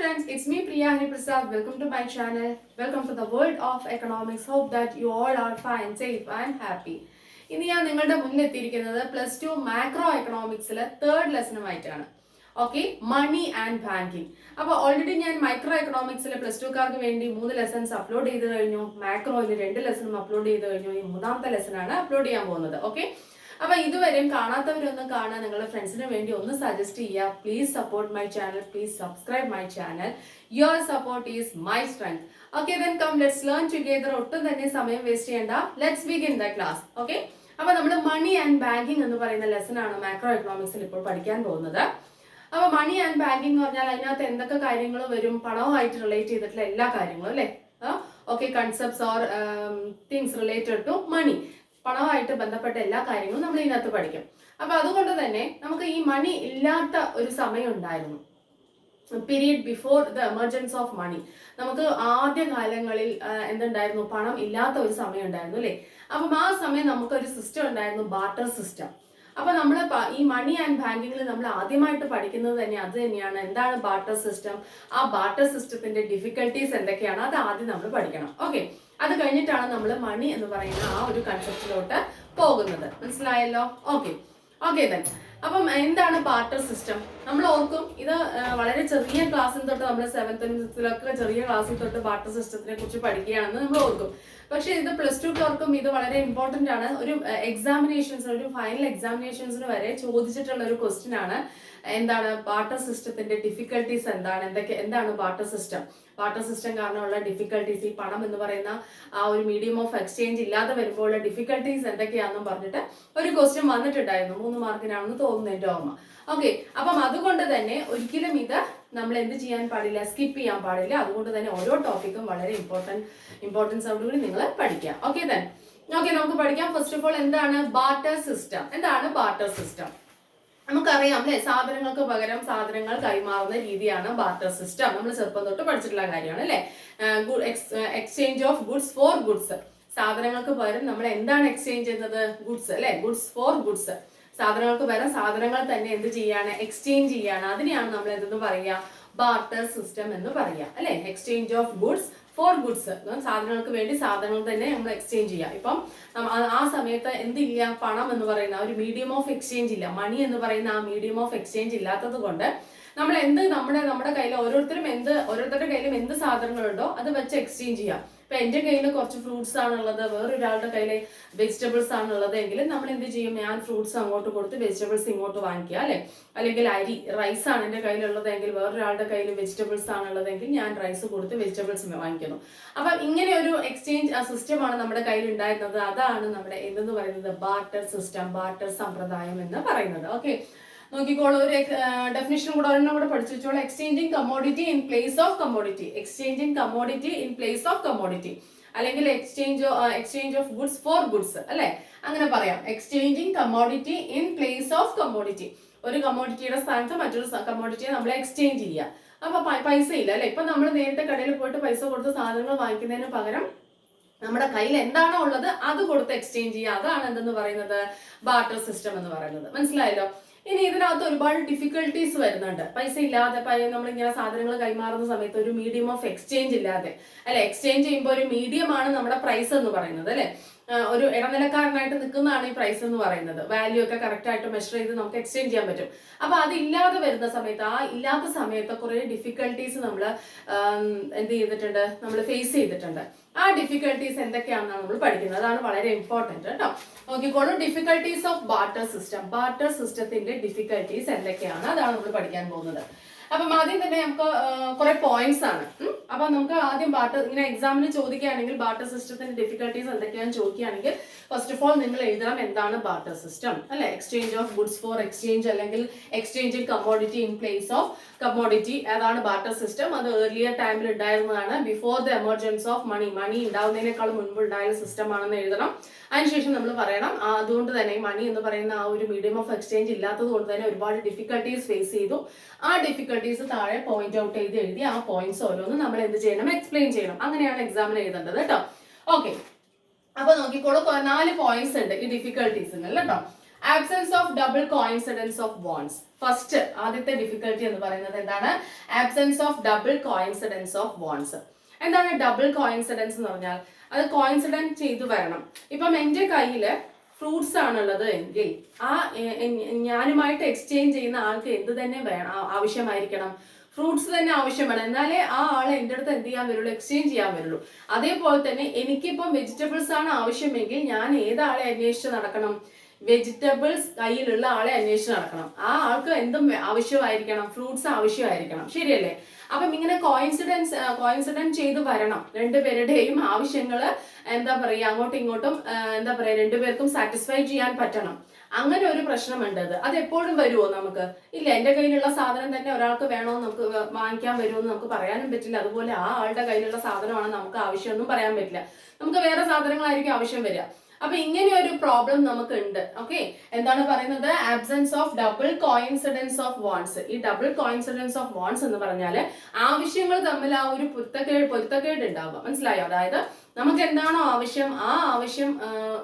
friends, it's me Priya Hariprasad. Welcome to my channel. Welcome to the world of economics. Hope that you all are fine, safe and happy. ഇന്ന് ഞാൻ നിങ്ങളുടെ മുന്നിൽ എത്തിയിരിക്കുന്നത് +2 macro എക്കണോമിക്സിലെ third ലെസണുമായിട്ടാണ്. Okay, money and banking. അപ്പോൾ already ഞാൻ micro എക്കണോമിക്സിലെ +2കാർക്ക് വേണ്ടി 3 ലെസൺസ് അപ്ലോഡ് ചെയ്ത് കഴിഞ്ഞു. മാക്രോയിൽ 2 ലെസണും അപ്ലോഡ് ചെയ്ത് കഴിഞ്ഞു. ഈ മൂന്നാമത്തെ ലെസണാണ് അപ്ലോഡ് ചെയ്യാൻ പോകുന്നത്. ഓക്കെ, അപ്പൊ ഇതുവരെയും കാണാത്തവരൊന്നും കാണാൻ നിങ്ങളുടെ ഫ്രണ്ട്സിന് വേണ്ടി ഒന്ന് സജസ്റ്റ് ചെയ്യുക. Please support my channel, please subscribe my channel. Your support is my strength. Okay, then come let's learn together. ഒട്ടും തന്നെ സമയം വേസ്റ്റ് ചെയ്യേണ്ട. Let's begin the class. Okay, അപ്പൊ നമ്മൾ മണി ആൻഡ് ബാങ്കിങ് എന്ന് പറയുന്ന ലെസൺ ആണ് മാക്രോ എക്കണോമിക്സിൽ ഇപ്പോൾ പഠിക്കാൻ പോകുന്നത്. അപ്പൊ മണി ആൻഡ് ബാങ്കിങ് എന്ന് പറഞ്ഞാൽ അതിനകത്ത് എന്തൊക്കെ കാര്യങ്ങൾ വരും? പണവുമായിട്ട് റിലേറ്റ് ചെയ്തിട്ടുള്ള എല്ലാ കാര്യങ്ങളും അല്ലേ? Okay, concepts or things related to money, പണവുമായിട്ട് ബന്ധപ്പെട്ട എല്ലാ കാര്യങ്ങളും നമ്മൾ ഇതിനകത്ത് പഠിക്കും. അപ്പൊ അതുകൊണ്ട് തന്നെ നമുക്ക് ഈ മണി ഇല്ലാത്ത ഒരു സമയം ഉണ്ടായിരുന്നു, period before the emergence of money. നമുക്ക് ആദ്യ കാലങ്ങളിൽ എന്തുണ്ടായിരുന്നു? പണം ഇല്ലാത്ത ഒരു സമയം ഉണ്ടായിരുന്നു അല്ലേ? അപ്പം ആ സമയം നമുക്കൊരു സിസ്റ്റം ഉണ്ടായിരുന്നു, ബാർട്ടർ സിസ്റ്റം. അപ്പൊ നമ്മൾ ഈ മണി ആൻഡ് ബാങ്കിങ്ങിൽ നമ്മൾ ആദ്യമായിട്ട് പഠിക്കുന്നത് തന്നെ അത് തന്നെയാണ്. എന്താണ് ബാർട്ടർ സിസ്റ്റം? ആ ബാർട്ടർ സിസ്റ്റത്തിന്റെ ഡിഫിക്കൽട്ടീസ് എന്തൊക്കെയാണ് അത് ആദ്യം നമ്മൾ പഠിക്കണം. ഓക്കെ, അത് കഴിഞ്ഞിട്ടാണ് നമ്മൾ മണി എന്ന് പറയുന്ന ആ ഒരു കൺസെപ്റ്റിലോട്ട് പോകുന്നത്. മനസ്സിലായല്ലോ? Okay okay then. അപ്പം എന്താണ് ബാർട്ടർ സിസ്റ്റം? നമ്മൾ ഓർക്കും, ഇത് വളരെ ചെറിയ ക്ലാസ്സിൽ തൊട്ട് നമ്മൾ 7th ചെറിയ ക്ലാസ്സിൽ തൊട്ട് ബാർട്ടർ സിസ്റ്റത്തിനെ കുറിച്ച് പഠിക്കുകയാണെന്ന് നമ്മൾ ഓർക്കും. പക്ഷെ ഇത് +2കാർക്കും ഇത് വളരെ ഇമ്പോർട്ടന്റ് ആണ്. ഒരു എക്സാമിനേഷൻസ്, ഒരു ഫൈനൽ എക്സാമിനേഷൻസിന് വരെ ചോദിച്ചിട്ടുള്ള ഒരു ക്വസ്റ്റ്യൻ ആണ്. എന്താണ് ബാർട്ടർ സിസ്റ്റത്തിന്റെ ഡിഫിക്കൽട്ടീസ്? എന്താണ് ബാർട്ടർ സിസ്റ്റം? ബാർട്ടർ സിസ്റ്റം കാരണമുള്ള ഡിഫിക്കൽട്ടീസ്, ഈ പണം എന്ന് പറയുന്ന ആ ഒരു മീഡിയം ഓഫ് എക്സ്ചേഞ്ച് ഇല്ലാതെ വരുമ്പോൾ ഡിഫിക്കൽട്ടീസ് എന്തൊക്കെയാണെന്നും പറഞ്ഞിട്ട് ഒരു ക്വസ്റ്റ്യൻ വന്നിട്ടുണ്ടായിരുന്നു. 3 മാർക്കിനാണെന്ന് തോന്നുന്നു എൻ്റെ ഓർമ്മ. ഓക്കെ, അപ്പം അതുകൊണ്ട് തന്നെ ഒരിക്കലും ഇത് നമ്മൾ എന്ത് ചെയ്യാൻ പാടില്ല? സ്കിപ്പ് ചെയ്യാൻ പാടില്ല. അതുകൊണ്ട് തന്നെ ഓരോ ടോപ്പിക്കും വളരെ ഇമ്പോർട്ടൻസോടുകൂടി നിങ്ങൾ പഠിക്കുക. Okay then. ഓക്കെ, നമുക്ക് പഠിക്കാം. ഫസ്റ്റ് ഓഫ് ഓൾ എന്താണ് ബാർട്ടർ സിസ്റ്റം? എന്താണ് ബാർട്ടർ സിസ്റ്റം? നമുക്കറിയാം അല്ലെ, സാധനങ്ങൾക്ക് പകരം സാധനങ്ങൾ കൈമാറുന്ന രീതിയാണ് ബാർട്ടർ സിസ്റ്റം. നമ്മൾ ചെറുപ്പം തൊട്ട് പഠിച്ചിട്ടുള്ള കാര്യമാണ് അല്ലെ. Exchange of goods for goods. സാധനങ്ങൾക്ക് പകരം നമ്മൾ എന്താണ് എക്സ്ചേഞ്ച് ചെയ്യുന്നത്? ഗുഡ്സ് അല്ലെ, ഗുഡ്സ് ഫോർ ഗുഡ്സ്. സാധനങ്ങൾക്ക് പകരം സാധനങ്ങൾ തന്നെ എന്ത് ചെയ്യാണ്? എക്സ്ചേഞ്ച് ചെയ്യാണ്. അതിനെയാണ് നമ്മൾ എന്തെന്ന് പറയുക? ബാർട്ടർ സിസ്റ്റം എന്ന് പറയുക അല്ലെ. Exchange of goods for goods. സാധനങ്ങൾക്ക് വേണ്ടി സാധനങ്ങൾ തന്നെ നമ്മൾ എക്സ്ചേഞ്ച് ചെയ്യാം. ഇപ്പം ആ സമയത്ത് എന്തില്ല? പണം എന്ന് പറയുന്ന ഒരു മീഡിയം ഓഫ് എക്സ്ചേഞ്ച് ഇല്ല. മണി എന്ന് പറയുന്ന ആ മീഡിയം ഓഫ് എക്സ്ചേഞ്ച് ഇല്ലാത്തത് കൊണ്ട് നമ്മൾ നമ്മുടെ കയ്യിൽ ഓരോരുത്തരുടെ കയ്യിലും എന്ത് സാധനങ്ങളുണ്ടോ അത് വെച്ച് എക്സ്ചേഞ്ച് ചെയ്യാം. ഇപ്പൊ എന്റെ കയ്യിൽ കുറച്ച് ഫ്രൂട്ട്സ് ആണുള്ളത്, വേറൊരാളുടെ കയ്യിൽ വെജിറ്റബിൾസ് ആണുള്ളത് എങ്കിൽ നമ്മൾ എന്ത് ചെയ്യും? ഞാൻ ഫ്രൂട്ട്സ് അങ്ങോട്ട് കൊടുത്ത് വെജിറ്റബിൾസ് ഇങ്ങോട്ട് വാങ്ങിക്കുക അല്ലെ. അല്ലെങ്കിൽ റൈസ് ആണ് എന്റെ കയ്യിലുള്ളതെങ്കിൽ വേറൊരാളുടെ കയ്യിൽ വെജിറ്റബിൾസ് ആണുള്ളതെങ്കിൽ ഞാൻ റൈസ് കൊടുത്ത് വെജിറ്റബിൾസ് വാങ്ങിക്കുന്നു. അപ്പം ഇങ്ങനെ ഒരു എക്സ്ചേഞ്ച് സിസ്റ്റമാണ് നമ്മുടെ കയ്യിൽ ഉണ്ടായിരുന്നത്. അതാണ് നമ്മുടെ എന്തെന്ന് പറയുന്നത്? ബാർട്ടർ സിസ്റ്റം, ബാർട്ടർ സമ്പ്രദായം എന്ന് പറയുന്നത്. ഓക്കെ, നോക്കിക്കോളൂ, ഒരു ഡെഫിനിഷൻ കൂടെ ഒരെണ്ണം കൂടെ പഠിച്ചു വെച്ചോളൂ. Exchanging commodity in place of commodity. Exchanging commodity in place of commodity, അല്ലെങ്കിൽ exchange of goods for goods അല്ലെ, അങ്ങനെ പറയാം. Exchanging commodity in place of commodity. ഒരു കമ്മോഡിറ്റിയുടെ സ്ഥാനത്ത് മറ്റൊരു കമ്മോഡിറ്റിയെ നമ്മൾ എക്സ്ചേഞ്ച് ചെയ്യുക. അപ്പൊ പൈസ ഇല്ല അല്ലെ. ഇപ്പൊ നമ്മൾ നേരിട്ട് കടയിൽ പോയിട്ട് പൈസ കൊടുത്ത് സാധനങ്ങൾ വാങ്ങിക്കുന്നതിന് പകരം നമ്മുടെ കയ്യിൽ എന്താണോ ഉള്ളത് അത് കൊടുത്ത് എക്സ്ചേഞ്ച് ചെയ്യുക. അതാണ് എന്തെന്ന് പറയുന്നത്? ബാർട്ടർ സിസ്റ്റം എന്ന് പറയുന്നത്. മനസ്സിലായല്ലോ? ഇനി ഇതിനകത്ത് ഒരുപാട് ഡിഫിക്കൽട്ടീസ് വരുന്നുണ്ട്. പൈസ ഇല്ലാതെ നമ്മളിങ്ങനെ സാധനങ്ങൾ കൈമാറുന്ന സമയത്ത് ഒരു മീഡിയം ഓഫ് എക്സ്ചേഞ്ച് ഇല്ലാതെ അല്ലെ. എക്സ്ചേഞ്ച് ചെയ്യുമ്പോൾ ഒരു മീഡിയമാണ് നമ്മുടെ പ്രൈസ് എന്ന് പറയുന്നത് അല്ലെ. ഒരു ഇടനിലക്കാരനായിട്ട് നിൽക്കുന്നതാണ് ഈ പ്രൈസ് എന്ന് പറയുന്നത്. വാല്യൂ ഒക്കെ കറക്റ്റ് ആയിട്ട് മെഷർ ചെയ്ത് നമുക്ക് എക്സ്ചേഞ്ച് ചെയ്യാൻ പറ്റും. അപ്പൊ അത് ഇല്ലാതെ വരുന്ന സമയത്ത്, ആ ഇല്ലാത്ത സമയത്ത് കുറെ ഡിഫിക്കൽട്ടീസ് നമ്മൾ എന്ത് ചെയ്തിട്ടുണ്ട്? നമ്മൾ ഫേസ് ചെയ്തിട്ടുണ്ട്. ആ ഡിഫിക്കൽട്ടീസ് എന്തൊക്കെയാണെന്നാണ് നമ്മൾ പഠിക്കുന്നത്. അതാണ് വളരെ ഇമ്പോർട്ടന്റ് കേട്ടോ. നോക്കിക്കോളൂ, difficulties of barter system. Barter സിസ്റ്റത്തിന്റെ ഡിഫിക്കൽട്ടീസ് എന്തൊക്കെയാണ് അതാണ് നമ്മൾ പഠിക്കാൻ പോകുന്നത്. അപ്പം ആദ്യം തന്നെ നമുക്ക് കുറെ പോയിന്റ്സ് ആണ്. അപ്പൊ നമുക്ക് ആദ്യം ബാർട്ടർ, ഇങ്ങനെ എക്സാമിന് ചോദിക്കുകയാണെങ്കിൽ ബാർട്ടർ സിസ്റ്റത്തിന്റെ ഡിഫിക്കൽട്ടീസ് എന്തൊക്കെയാണെന്ന് ചോദിക്കുകയാണെങ്കിൽ ഫസ്റ്റ് ഓഫ് ഓൾ നിങ്ങൾ എഴുതണം എന്താണ് ബാർട്ടർ സിസ്റ്റം അല്ലെ. Exchange of goods for exchange, അല്ലെങ്കിൽ exchanging commodity in place of commodity, അതാണ് ബാർട്ടർ സിസ്റ്റം. അത് ഏർലിയർ ടൈമിൽ ഉണ്ടായിരുന്നതാണ്. Before the emergence of money ഉണ്ടാവുന്നതിനേക്കാൾ മുൻപ് ഉണ്ടായ സിസ്റ്റം ആണെന്ന് എഴുതണം. അതിനുശേഷം നമ്മൾ പറയണം അതുകൊണ്ട് തന്നെ മണി എന്ന് പറയുന്ന ആ ഒരു മീഡിയം ഓഫ് എക്സ്ചേഞ്ച് ഇല്ലാത്തത് കൊണ്ട് തന്നെ ഒരുപാട് ഡിഫിക്കൽട്ടീസ് ഫേസ് ചെയ്തു. ആ ഡിഫിക്കൽട്ടീസ് താഴെ പോയിന്റ് ഔട്ട് ചെയ്ത് എഴുതി ആ പോയിന്റ്സ് ഓരോന്നും നമ്മൾ എന്ത് ചെയ്യണം? എക്സ്പ്ലെയിൻ ചെയ്യണം. അങ്ങനെയാണ് എക്സാമിന് എഴുതേണ്ടത് കേട്ടോ. ഓക്കെ, അപ്പൊ നോക്കിക്കോളൂ, 4 പോയിന്റ്സ് ഉണ്ട് ഈ ഡിഫിക്കൽട്ടീസിന് കേട്ടോ. Absence of double coincidence of ബോൺസ്. ഫസ്റ്റ് ആദ്യത്തെ ഡിഫിക്കൽട്ടി എന്ന് പറയുന്നത് എന്താണ്? Absence of double coincidence of ബോൺസ്. എന്താണ് ഡബിൾ കോയിൻസിഡൻസ് എന്ന് പറഞ്ഞാൽ? അത് കോയിൻസിഡൻസ് ചെയ്തു വരണം. ഇപ്പം എൻ്റെ കയ്യിൽ ഫ്രൂട്ട്സ് ആണുള്ളത് എങ്കിൽ ആ ഞാനുമായിട്ട് എക്സ്ചേഞ്ച് ചെയ്യുന്ന ആൾക്ക് എന്ത് തന്നെ വേണം, ആവശ്യമായിരിക്കണം, ഫ്രൂട്ട്സ് തന്നെ ആവശ്യമാണ്. എന്നാലേ ആ ആൾ എൻ്റെ അടുത്ത് എന്ത് ചെയ്യാൻ വരുള്ളൂ, എക്സ്ചേഞ്ച് ചെയ്യാൻ വരുള്ളൂ. അതേപോലെ തന്നെ എനിക്കിപ്പം വെജിറ്റബിൾസ് ആണ് ആവശ്യമെങ്കിൽ ഞാൻ ഏതാളെ അന്വേഷിച്ച് നടക്കണം? വെജിറ്റബിൾസ് കയ്യിലുള്ള ആളെ അന്വേഷിച്ച് നടക്കണം. ആ ആൾക്ക് എന്തും ആവശ്യമായിരിക്കണം, ഫ്രൂട്ട്സ് ആവശ്യമായിരിക്കണം, ശരിയല്ലേ? അപ്പം ഇങ്ങനെ കോയിൻസിഡൻസ് ചെയ്ത് വരണം. രണ്ടുപേരുടെയും ആവശ്യങ്ങൾ എന്താ പറയുക, അങ്ങോട്ടും ഇങ്ങോട്ടും എന്താ പറയുക, രണ്ടുപേർക്കും സാറ്റിസ്ഫൈ ചെയ്യാൻ പറ്റണം. അങ്ങനെ ഒരു പ്രശ്നമുണ്ട്. അത് എപ്പോഴും വരുമോ നമുക്ക്? ഇല്ല. എൻ്റെ കയ്യിലുള്ള സാധനം തന്നെ ഒരാൾക്ക് വേണോ നമുക്ക് വാങ്ങിക്കാൻ വരുമോ എന്ന് നമുക്ക് പറയാനും പറ്റില്ല. അതുപോലെ ആ ആളുടെ കയ്യിലുള്ള സാധനമാണ് നമുക്ക് ആവശ്യമൊന്നും പറയാൻ പറ്റില്ല. നമുക്ക് വേറെ സാധനങ്ങളായിരിക്കും ആവശ്യം വരിക. അപ്പൊ ഇങ്ങനെ ഒരു പ്രോബ്ലം നമുക്ക് ഉണ്ട്. ഓക്കെ, എന്താണ് പറയുന്നത്? Absence of double coincidence of wands. ഈ ഡബിൾ കോയിൻസിഡൻസ് ഓഫ് വോൺസ് എന്ന് പറഞ്ഞാല് ആവശ്യങ്ങൾ തമ്മിൽ ആ ഒരു പൊരുത്തക്കേട് ഉണ്ടാവുക. മനസ്സിലായോ? അതായത് നമുക്ക് എന്താണോ ആവശ്യം, ആ ആവശ്യം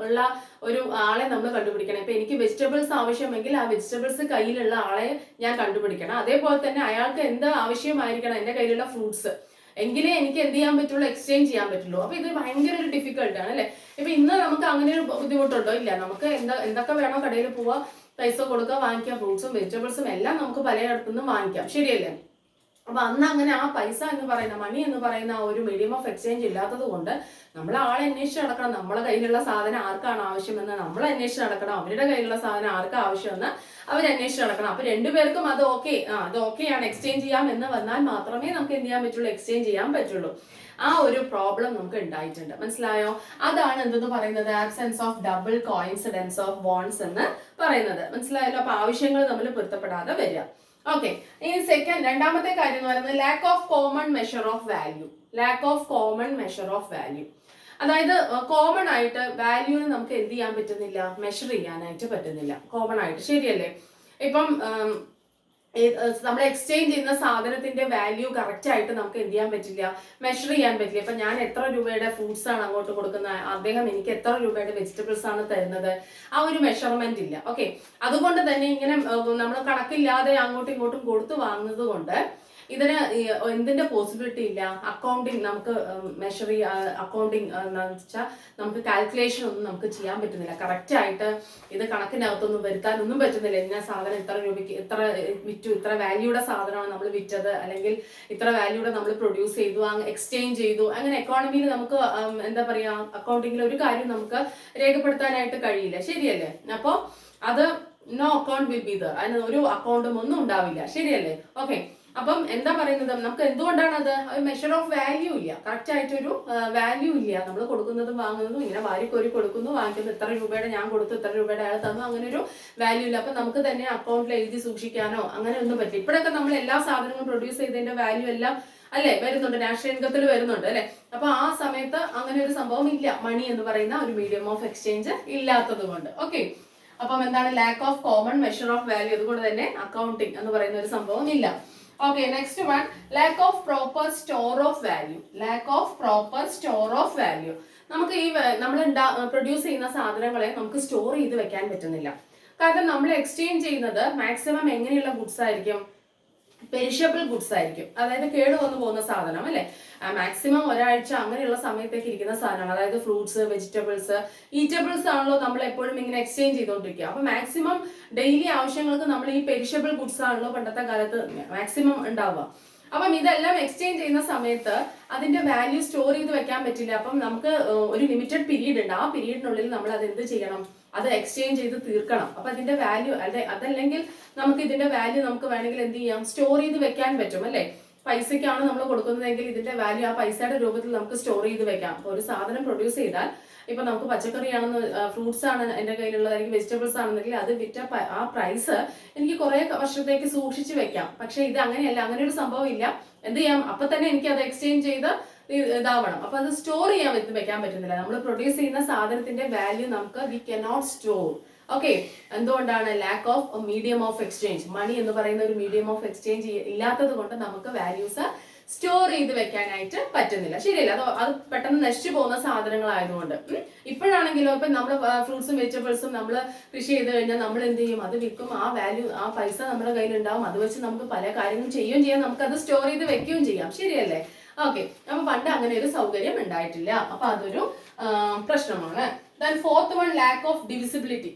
ഉള്ള ഒരു ആളെ നമ്മൾ കണ്ടുപിടിക്കണം. ഇപ്പൊ എനിക്ക് വെജിറ്റബിൾസ് ആവശ്യമെങ്കിൽ ആ വെജിറ്റബിൾസ് കയ്യിലുള്ള ആളെ ഞാൻ കണ്ടുപിടിക്കണം. അതേപോലെ തന്നെ അയാൾക്ക് എന്ത് ആവശ്യമായിരിക്കണം? എൻ്റെ കയ്യിലുള്ള ഫ്രൂട്ട്സ്, എങ്കിലേ എനിക്ക് എന്ത് ചെയ്യാൻ പറ്റുള്ളൂ, എക്സ്ചേഞ്ച് ചെയ്യാൻ പറ്റുള്ളൂ. അപ്പൊ ഇത് ഭയങ്കര ഒരു ഡിഫിക്കൽട്ടാണ് അല്ലെ? ഇപ്പൊ ഇന്ന് നമുക്ക് അങ്ങനെ ഒരു ബുദ്ധിമുട്ടുണ്ടോ? ഇല്ല. നമുക്ക് എന്തൊക്കെ വേണോ കടയിൽ പോവാ, പൈസ കൊടുക്കുക, വാങ്ങിക്കാം. ഫ്രൂട്ട്സും വെജിറ്റബിൾസും എല്ലാം നമുക്ക് പലയിടത്തുനിന്നും വാങ്ങിക്കാം, ശരിയല്ലേ? അപ്പൊ അന്ന് അങ്ങനെ ആ പൈസ എന്ന് പറയുന്ന, മണി എന്ന് പറയുന്ന ആ ഒരു മീഡിയം ഓഫ് എക്സ്ചേഞ്ച് ഇല്ലാത്തത് കൊണ്ട് നമ്മൾ ആളെ അന്വേഷിച്ച് നടക്കണം. നമ്മളെ കയ്യിലുള്ള സാധനം ആർക്കാണ് ആവശ്യമെന്ന് നമ്മൾ അന്വേഷിച്ച് നടക്കണം. അവരുടെ കയ്യിലുള്ള സാധനം ആർക്കാണ് ആവശ്യമെന്ന് അവർ അന്വേഷിച്ച് നടക്കണം. അപ്പൊ രണ്ടുപേർക്കും അത് ഓക്കെയാണ്, എക്സ്ചേഞ്ച് ചെയ്യാം എന്ന് വന്നാൽ മാത്രമേ നമുക്ക് എന്ത് ചെയ്യാൻ പറ്റുള്ളൂ, എക്സ്ചേഞ്ച് ചെയ്യാൻ പറ്റുള്ളൂ. ആ ഒരു പ്രോബ്ലം നമുക്ക് ഉണ്ടായിട്ടുണ്ട്. മനസ്സിലായോ? അതാണ് എന്തെന്ന് പറയുന്നത്? Absence of double coincidence of ബോൺസ് എന്ന് പറയുന്നത്. മനസ്സിലായല്ലോ? അപ്പൊ ആവശ്യങ്ങൾ തമ്മിൽ പൊരുത്തപ്പെടാതെ വരിക. ഓക്കെ, ഇനി രണ്ടാമത്തെ കാര്യം എന്ന് പറയുന്നത് lack of common measure of value. Lack of common measure of value, അതായത് കോമൺ ആയിട്ട് വാല്യൂവിന് നമുക്ക് എന്ത് ചെയ്യാൻ പറ്റുന്നില്ല, മെഷർ ചെയ്യാനായിട്ട് പറ്റുന്നില്ല. കോമൺ ആയിട്ട്, ശരിയല്ലേ? ഇപ്പം നമ്മൾ എക്സ്ചേഞ്ച് ചെയ്യുന്ന സാധനത്തിന്റെ വാല്യൂ കറക്റ്റ് ആയിട്ട് നമുക്ക് എന്ത് ചെയ്യാൻ പറ്റില്ല, മെഷർ ചെയ്യാൻ പറ്റില്ല. ഇപ്പൊ ഞാൻ എത്ര രൂപയുടെ ഫ്രൂട്ട്സ് ആണ് അങ്ങോട്ട് കൊടുക്കുന്നത്, അദ്ദേഹം എനിക്ക് എത്ര രൂപയുടെ വെജിറ്റബിൾസ് ആണ് തരുന്നത്, ആ ഒരു മെഷർമെന്റ് ഇല്ല. ഓക്കെ, അതുകൊണ്ട് തന്നെ ഇങ്ങനെ നമ്മൾ കണക്കില്ലാതെ അങ്ങോട്ടും ഇങ്ങോട്ടും കൊടുത്തു വാങ്ങുന്നത് കൊണ്ട് ഇതിന് എന്തിന്റെ പോസിബിലിറ്റി ഇല്ല. അക്കൗണ്ടിങ് നമുക്ക് മെഷർ അക്കൗണ്ടിങ് എന്ന് വെച്ചാൽ നമുക്ക് കാൽക്കുലേഷൻ ഒന്നും നമുക്ക് ചെയ്യാൻ പറ്റുന്നില്ല. കറക്റ്റ് ആയിട്ട് ഇത് കണക്കിനകത്തൊന്നും വരുത്താനൊന്നും പറ്റുന്നില്ല. ഇന്ന സാധനം ഇത്ര രൂപയ്ക്ക് ഇത്ര വിറ്റു, ഇത്ര വാല്യൂയുടെ സാധനമാണ് നമ്മൾ വിറ്റത്, അല്ലെങ്കിൽ ഇത്ര വാല്യൂയുടെ നമ്മൾ പ്രൊഡ്യൂസ് ചെയ്തു, എക്സ്ചേഞ്ച് ചെയ്തു. അങ്ങനെ എക്കോണമിയിൽ നമുക്ക് എന്താ പറയാ, അക്കൗണ്ടിങ്ങിൽ ഒരു കാര്യം നമുക്ക് രേഖപ്പെടുത്താനായിട്ട് കഴിയില്ല, ശരിയല്ലേ? അപ്പൊ അത് no account will be there, അതിന് ഒരു അക്കൗണ്ടും ഒന്നും ഉണ്ടാവില്ല, ശരിയല്ലേ? ഓക്കെ, അപ്പം എന്താ പറയുന്നത്, നമുക്ക് എന്തുകൊണ്ടാണ് അത് മെഷർ ഓഫ് വാല്യൂ ഇല്ല, കറക്റ്റ് ആയിട്ടൊരു വാല്യൂ ഇല്ല. നമ്മൾ കൊടുക്കുന്നതും വാങ്ങുന്നതും ഇങ്ങനെ വാരിക്കോരി കൊടുക്കുന്നു, വാങ്ങിക്കുന്നു, ഇത്ര രൂപയുടെ ഞാൻ കൊടുത്തു, ഇത്ര രൂപയുടെ അയാൾ തന്നു, അങ്ങനെ ഒരു വാല്യൂ ഇല്ല. അപ്പൊ നമുക്ക് തന്നെ അക്കൗണ്ടിൽ എഴുതി സൂക്ഷിക്കാനോ അങ്ങനെ ഒന്നും പറ്റില്ല. ഇപ്പോഴൊക്കെ നമ്മൾ എല്ലാ സാധനങ്ങളും പ്രൊഡ്യൂസ് ചെയ്തതിന്റെ വാല്യൂ എല്ലാം അല്ലെ വരുന്നുണ്ട്, നാഷണൽ ഇൻകത്തിൽ വരുന്നുണ്ട് അല്ലെ? അപ്പൊ ആ സമയത്ത് അങ്ങനെ ഒരു സംഭവം ഇല്ല, മണി എന്ന് പറയുന്ന ഒരു മീഡിയം ഓഫ് എക്സ്ചേഞ്ച് ഇല്ലാത്തത് കൊണ്ട്. ഓക്കെ, അപ്പം എന്താണ് lack of common measure of value, അതുകൊണ്ട് തന്നെ അക്കൗണ്ടിങ് എന്ന് പറയുന്ന ഒരു സംഭവം ഇല്ല. Okay, next one lack of proper store of value. Lack of proper store of value, നമുക്ക് ഈ നമ്മൾ പ്രൊഡ്യൂസ് ചെയ്യുന്ന സാധനങ്ങളെ നമുക്ക് സ്റ്റോർ ചെയ്ത് വെക്കാൻ പറ്റുന്നില്ല. കാരണം നമ്മൾ എക്സ്ചേഞ്ച് ചെയ്യുന്നത് മാക്സിമം എങ്ങനെയുള്ള ഗുഡ്സ് ആയിരിക്കും, പെരിഷബിൾ ഗുഡ്സ് ആയിരിക്കും. അതായത് കേടുവന്നു പോകുന്ന സാധനം അല്ലെ, മാക്സിമം ഒരാഴ്ച അങ്ങനെയുള്ള സമയത്തേക്ക് ഇരിക്കുന്ന സാധനമാണ്. അതായത് ഫ്രൂട്ട്സ്, വെജിറ്റബിൾസ്, ഈറ്റബിൾസ് ആണല്ലോ നമ്മൾ എപ്പോഴും ഇങ്ങനെ എക്സ്ചേഞ്ച് ചെയ്തുകൊണ്ടിരിക്കുക. അപ്പൊ മാക്സിമം ഡെയിലി ആവശ്യങ്ങൾക്ക് നമ്മൾ ഈ പെരിഷബിൾ ഗുഡ്സ് ആണല്ലോ പണ്ടത്തെ കാലത്ത് മാക്സിമം ഉണ്ടാവുക. അപ്പം ഇതെല്ലാം എക്സ്ചേഞ്ച് ചെയ്യുന്ന സമയത്ത് അതിന്റെ വാല്യൂ സ്റ്റോർ ചെയ്ത് വെക്കാൻ പറ്റില്ല. അപ്പം നമുക്ക് ഒരു ലിമിറ്റഡ് പീരീഡ് ഉണ്ട്, ആ പീരീഡിനുള്ളിൽ നമ്മൾ അത് എന്ത് ചെയ്യണം, അത് എക്സ്ചേഞ്ച് ചെയ്ത് തീർക്കണം. അപ്പൊ അതിന്റെ വാല്യൂ അതല്ലെങ്കിൽ നമുക്ക് ഇതിന്റെ വാല്യൂ നമുക്ക് വേണമെങ്കിൽ എന്ത് ചെയ്യാം, സ്റ്റോർ ചെയ്ത് വെക്കാൻ പറ്റും അല്ലെ? പൈസക്കാണ് നമ്മൾ കൊടുക്കുന്നതെങ്കിൽ ഇതിന്റെ വാല്യൂ ആ പൈസയുടെ രൂപത്തിൽ നമുക്ക് സ്റ്റോർ ചെയ്ത് വെക്കാം. അപ്പൊ ഒരു സാധനം പ്രൊഡ്യൂസ് ചെയ്താൽ, ഇപ്പൊ നമുക്ക് പച്ചക്കറിയാണെന്ന്, ഫ്രൂട്ട്സ് ആണ് എന്റെ കയ്യിലുള്ളത്, അല്ലെങ്കിൽ വെജിറ്റബിൾസ് ആണെന്നെങ്കിൽ അത് വിറ്റ ആ പ്രൈസ് എനിക്ക് കുറെ വർഷത്തേക്ക് സൂക്ഷിച്ചു വെക്കാം. പക്ഷെ ഇത് അങ്ങനെയല്ല, അങ്ങനെ ഒരു സംഭവം ഇല്ല. എന്ത് ചെയ്യാം, അപ്പൊ തന്നെ എനിക്ക് അത് എക്സ്ചേഞ്ച് ചെയ്ത് ഇതാവണം. അപ്പൊ അത് സ്റ്റോർ ചെയ്യാൻ വെക്കാൻ പറ്റുന്നില്ല. നമ്മൾ പ്രൊഡ്യൂസ് ചെയ്യുന്ന സാധനത്തിന്റെ വാല്യൂ നമുക്ക് വി കനോട്ട് സ്റ്റോർ. ഓക്കെ, എന്തുകൊണ്ടാണ്? Lack of medium of exchange. Money എന്ന് പറയുന്ന ഒരു മീഡിയം ഓഫ് എക്സ്ചേഞ്ച് ഇല്ലാത്തത് കൊണ്ട് നമുക്ക് വാല്യൂസ് സ്റ്റോർ ചെയ്ത് വെക്കാനായിട്ട് പറ്റുന്നില്ല. ശരിയല്ല, അത് പെട്ടെന്ന് നശിച്ചു പോകുന്ന സാധനങ്ങളായതുകൊണ്ട്. ഇപ്പോഴാണെങ്കിലോ ഇപ്പൊ നമ്മൾ ഫ്രൂട്ട്സും വെജിറ്റബിൾസും നമ്മൾ കൃഷി ചെയ്ത് കഴിഞ്ഞാൽ നമ്മൾ എന്ത് ചെയ്യും, അത് വിൽക്കും, ആ വാല്യൂ, ആ പൈസ നമ്മുടെ കയ്യിൽ ഉണ്ടാവും. അത് വെച്ച് നമുക്ക് പല കാര്യങ്ങളും ചെയ്യുകയും ചെയ്യാം, നമുക്ക് അത് സ്റ്റോർ ചെയ്ത് വെക്കുകയും ചെയ്യാം. ശരിയല്ലേ? ഓക്കെ, അപ്പൊ പണ്ട് അങ്ങനെ ഒരു സൗകര്യം ഉണ്ടായിട്ടില്ല. അപ്പൊ അതൊരു പ്രശ്നമാണ്. Then fourth one, lack of divisibility.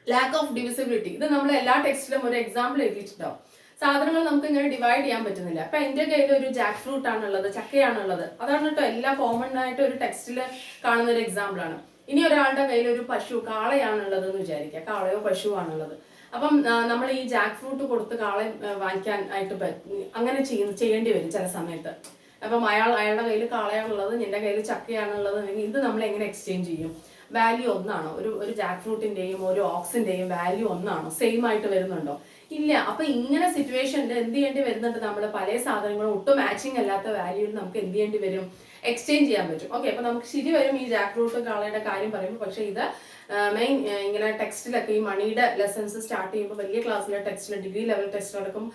Lack of divisibility, ഇത് നമ്മൾ എല്ലാ ടെക്സ്റ്റിലും ഒരു എക്സാമ്പിൾ എഴുതിയിട്ടുണ്ടാവും. സാധനങ്ങൾ നമുക്ക് ഇങ്ങനെ ഡിവൈഡ് ചെയ്യാൻ പറ്റുന്നില്ല. അപ്പൊ എന്റെ കയ്യിൽ ഒരു ജാക്ക് ഫ്രൂട്ട് ആണുള്ളത്, ചക്കയാണുള്ളത്. അതാണ് കേട്ടോ എല്ലാ കോമൺ ആയിട്ട് ഒരു ടെക്സ്റ്റിൽ കാണുന്ന ഒരു എക്സാമ്പിൾ ആണ്. ഇനി ഒരാളുടെ കയ്യിൽ ഒരു പശു, കാളയാണുള്ളത് എന്ന് വിചാരിക്കുക, കാളയോ പശുവോ ആണുള്ളത്. അപ്പം നമ്മൾ ഈ ജാക്ക് ഫ്രൂട്ട് കൊടുത്ത് കാളെ വാങ്ങിക്കാൻ ആയിട്ട് അങ്ങനെ ചെയ്യേണ്ടി വരും ചില സമയത്ത്. അപ്പം അയാളുടെ കയ്യിൽ കാളയാണുള്ളത്, നിന്റെ കയ്യിൽ ചക്കയാണുള്ളത്, ഇത് നമ്മൾ എങ്ങനെ എക്സ്ചേഞ്ച് ചെയ്യും? വാല്യൂ ഒന്നാണോ? ഒരു ജാക്ക് ഫ്രൂട്ടിന്റെയും ഒരു ഓക്സിന്റെയും വാല്യൂ ഒന്നാണോ? സെയിം ആയിട്ട് വരുന്നുണ്ടോ? ഇല്ല. അപ്പൊ ഇങ്ങനെ സിറ്റുവേഷനിൽ എന്ത് ചെയ്യേണ്ടി വരുന്നുണ്ട്? നമ്മൾ പല സാധനങ്ങളും ഒട്ടും മാച്ചിങ് അല്ലാത്ത വാല്യൂയിൽ നമുക്ക് എന്ത് ചെയ്യേണ്ടി വരും? എക്സ്ചേഞ്ച് ചെയ്യാൻ പറ്റും. ഓക്കെ, അപ്പൊ നമുക്ക് ശരി വരും ഈ ജാക്ക് ഫ്രൂട്ട് കാളയുടെ കാര്യം പറയുമ്പോൾ. പക്ഷെ ഇത് മെയിൻ ഇങ്ങനെ ടെക്സ്റ്റിലൊക്കെ ഈ മണിയുടെ ലെസൺസ് സ്റ്റാർട്ട് ചെയ്യുമ്പോൾ വലിയ ക്ലാസ്സിലെ ടെക്സ്റ്റിൽ, ഡിഗ്രി ലെവൽ ടെക്സ്റ്റിലടക്കം